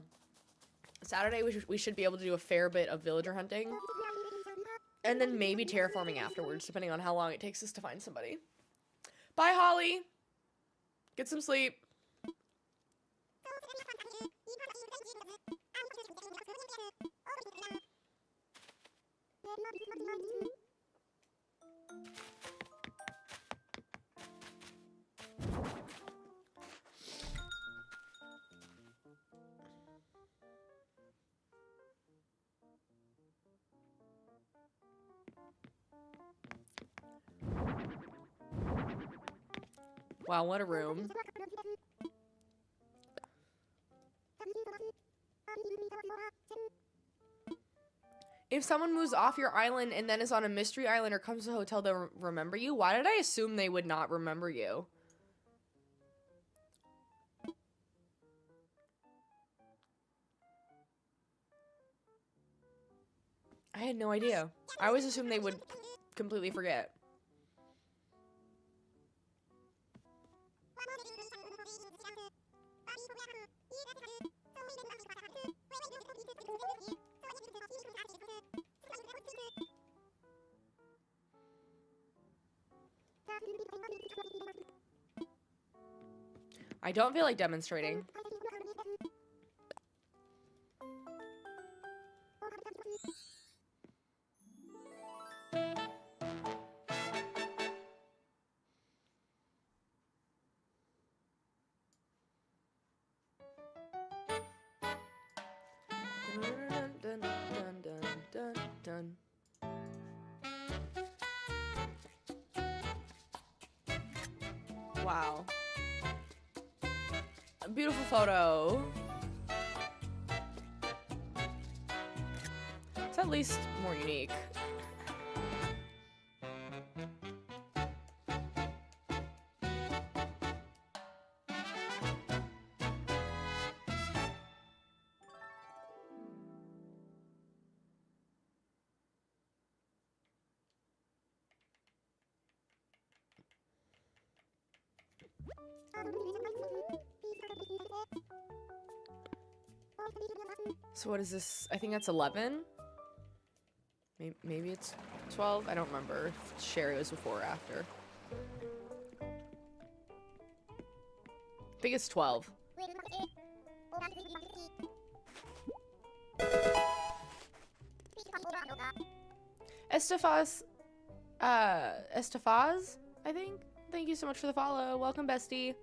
Saturday we should be able to do a fair bit of villager hunting. And then maybe terraforming afterwards, depending on how long it takes us to find somebody. Bye, Holly! Get some sleep. Wow, what a room. If someone moves off your island and then is on a mystery island or comes to a hotel, they'll remember you? Why did I assume they would not remember you? I had no idea. I always assumed they would completely forget. I don't feel like demonstrating. Dun, dun, dun, dun, dun. Wow. A beautiful photo. It's at least more unique. So what is this? I think that's 11. Maybe it's 12. I don't remember if Sherry was before or after. I think it's 12. Estefaz, Estefaz, I think. Thank you so much for the follow. Welcome, bestie.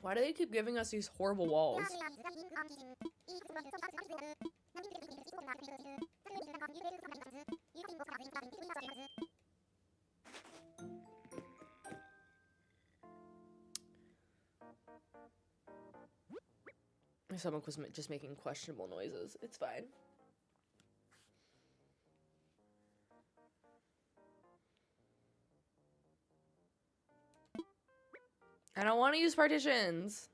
Why do they keep giving us these horrible walls? Someone was just making questionable noises. It's fine. I don't want to use partitions.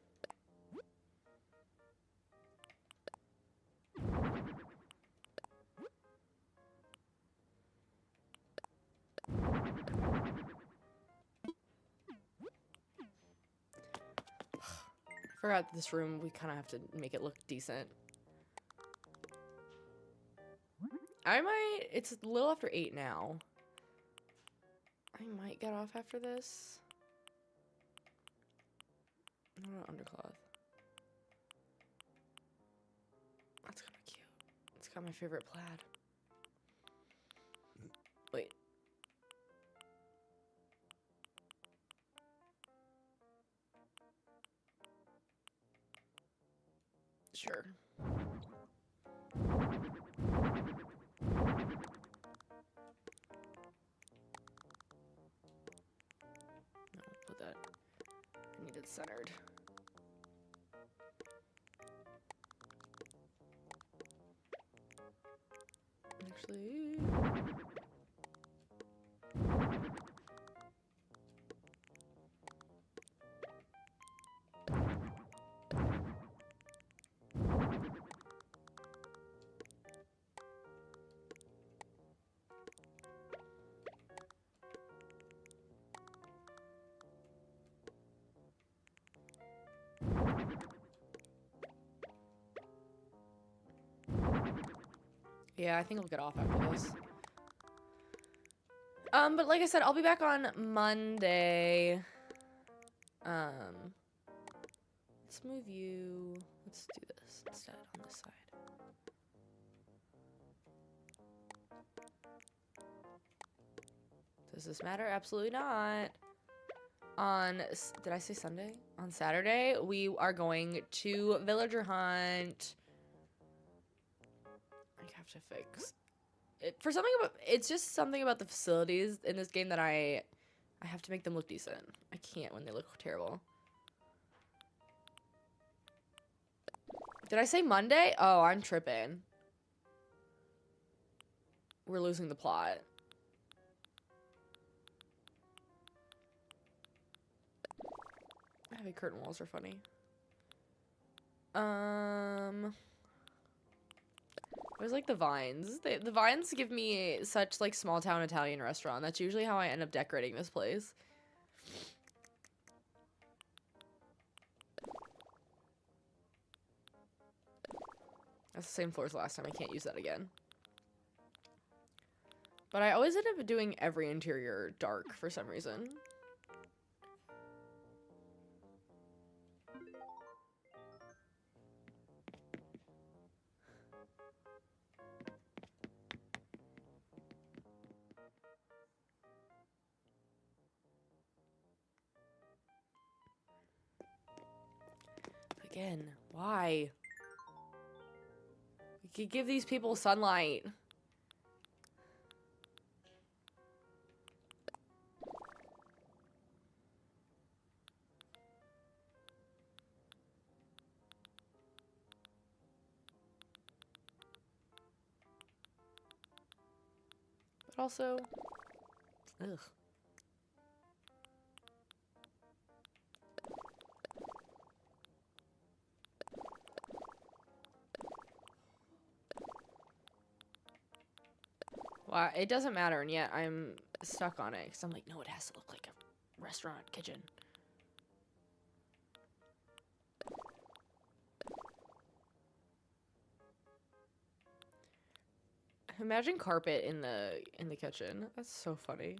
Forgot this room, we kind of have to make it look decent. It's a little after 8 now. I might get off after this. I don't know, undercloth. That's kind of cute. It's got my favorite plaid. Wait. Sure. No, put that. I need it centered. Actually. Yeah, I think I'll get off after this. But like I said, I'll be back on Monday. Let's move you. Let's do this instead on this side. Does this matter? Absolutely not. Did I say Sunday? On Saturday, we are going to villager hunt. I have to fix. It's just something about the facilities in this game that I have to make them look decent. I can't when they look terrible. Did I say Monday? Oh, I'm tripping. We're losing the plot. Heavy curtain walls are funny. It was like the vines. The vines give me such like small town Italian restaurant. That's usually how I end up decorating this place. That's the same floor as last time. I can't use that again. But I always end up doing every interior dark for some reason. Again, why? We could give these people sunlight. But also, ugh. Wow, it doesn't matter, and yet I'm stuck on it because I'm like, no, it has to look like a restaurant kitchen. Imagine carpet in the kitchen. That's so funny.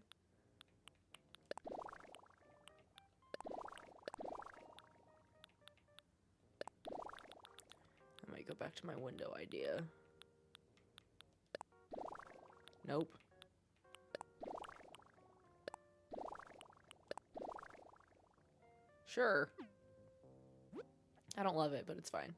I might go back to my window idea. Nope. Sure. I don't love it, but it's fine.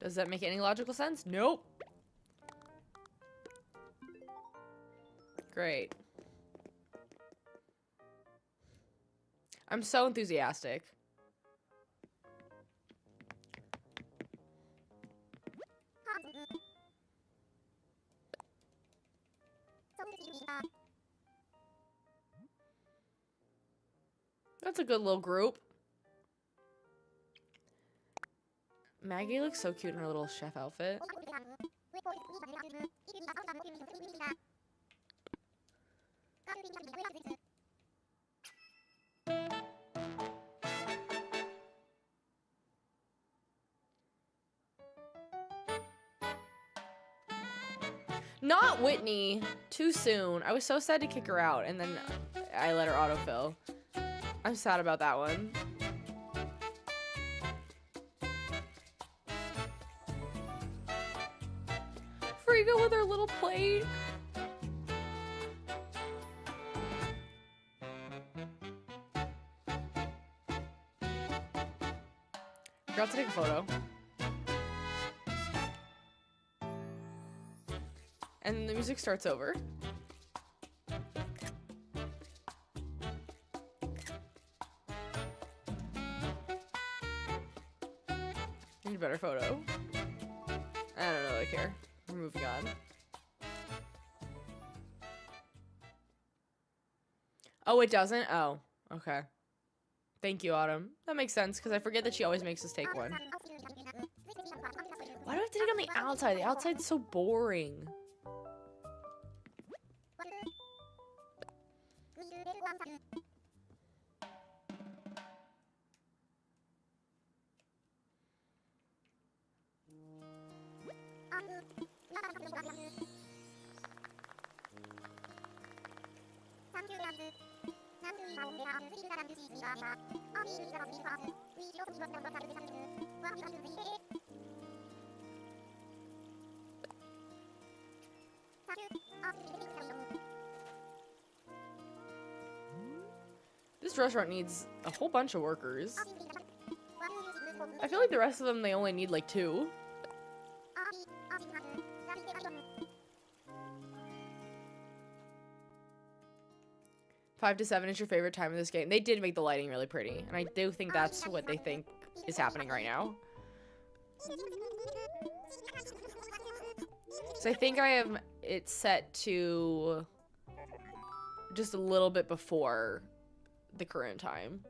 Does that make any logical sense? Nope. Great. I'm so enthusiastic. That's a good little group. Maggie looks so cute in her little chef outfit. Not Whitney. Too soon. I was so sad to kick her out, and then I let her autofill. I'm sad about that one. Frida with her little plate. Forgot to take a photo. And the music starts over. Need a better photo. I don't really care. We're moving on. Oh, it doesn't? Oh, okay. Thank you, Autumn. That makes sense, because I forget that she always makes us take one. Why do I have to take on the outside? The outside's so boring. This restaurant needs a whole bunch of workers. I feel like the rest of them, they only need like 2. Five to 7 is your favorite time of this game. They did make the lighting really pretty, and I do think that's what they think is happening right now. So I think I have it set to just a little bit before the current time.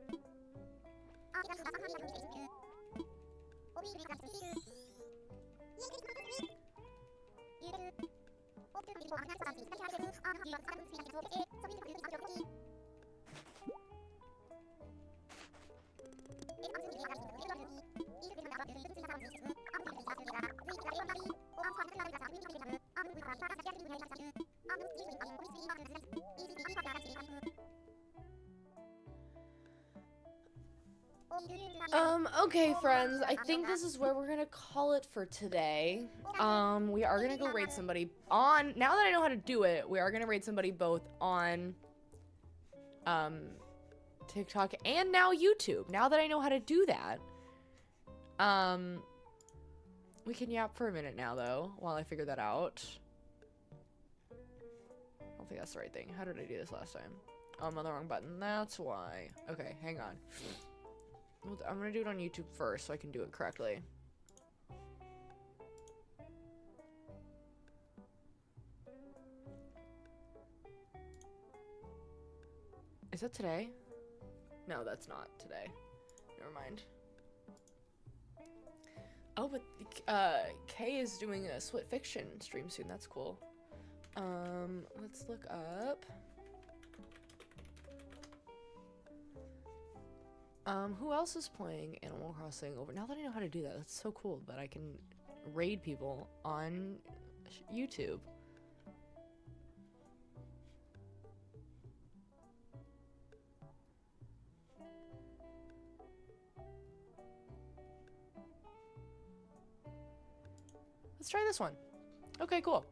Okay, friends, I think this is where we're gonna call it for today. We are gonna go raid somebody on, now that I know how to do it, we are gonna raid somebody both on, TikTok and now YouTube. Now that I know how to do that. We can yap for a minute now, though, while I figure that out. I don't think that's the right thing. How did I do this last time? Oh, I'm on the wrong button. That's why. Okay, hang on. I'm gonna do it on YouTube first so I can do it correctly. Is that today? No, that's not today. Never mind. Oh, but Kay is doing a Split Fiction stream soon. That's cool. Let's look up. Who else is playing Animal Crossing over? Now that I know how to do that, that's so cool that I can raid people on YouTube. Let's try this one. Okay, cool.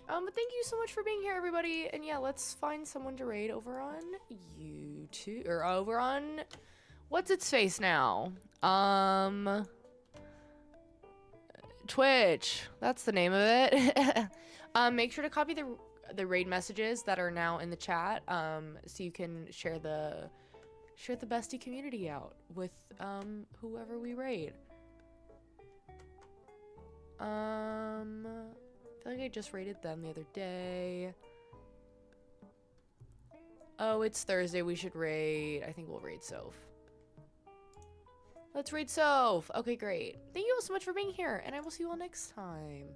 But thank you so much for being here, everybody. And yeah, let's find someone to raid over on YouTube, or over on, what's its face now? Twitch. That's the name of it. Make sure to copy the raid messages that are now in the chat, so you can share the bestie community out with whoever we raid. I feel like I just raided them the other day. Oh, it's Thursday. We should raid. I think we'll raid Soph. Let's raid Soph. Okay, great. Thank you all so much for being here, and I will see you all next time.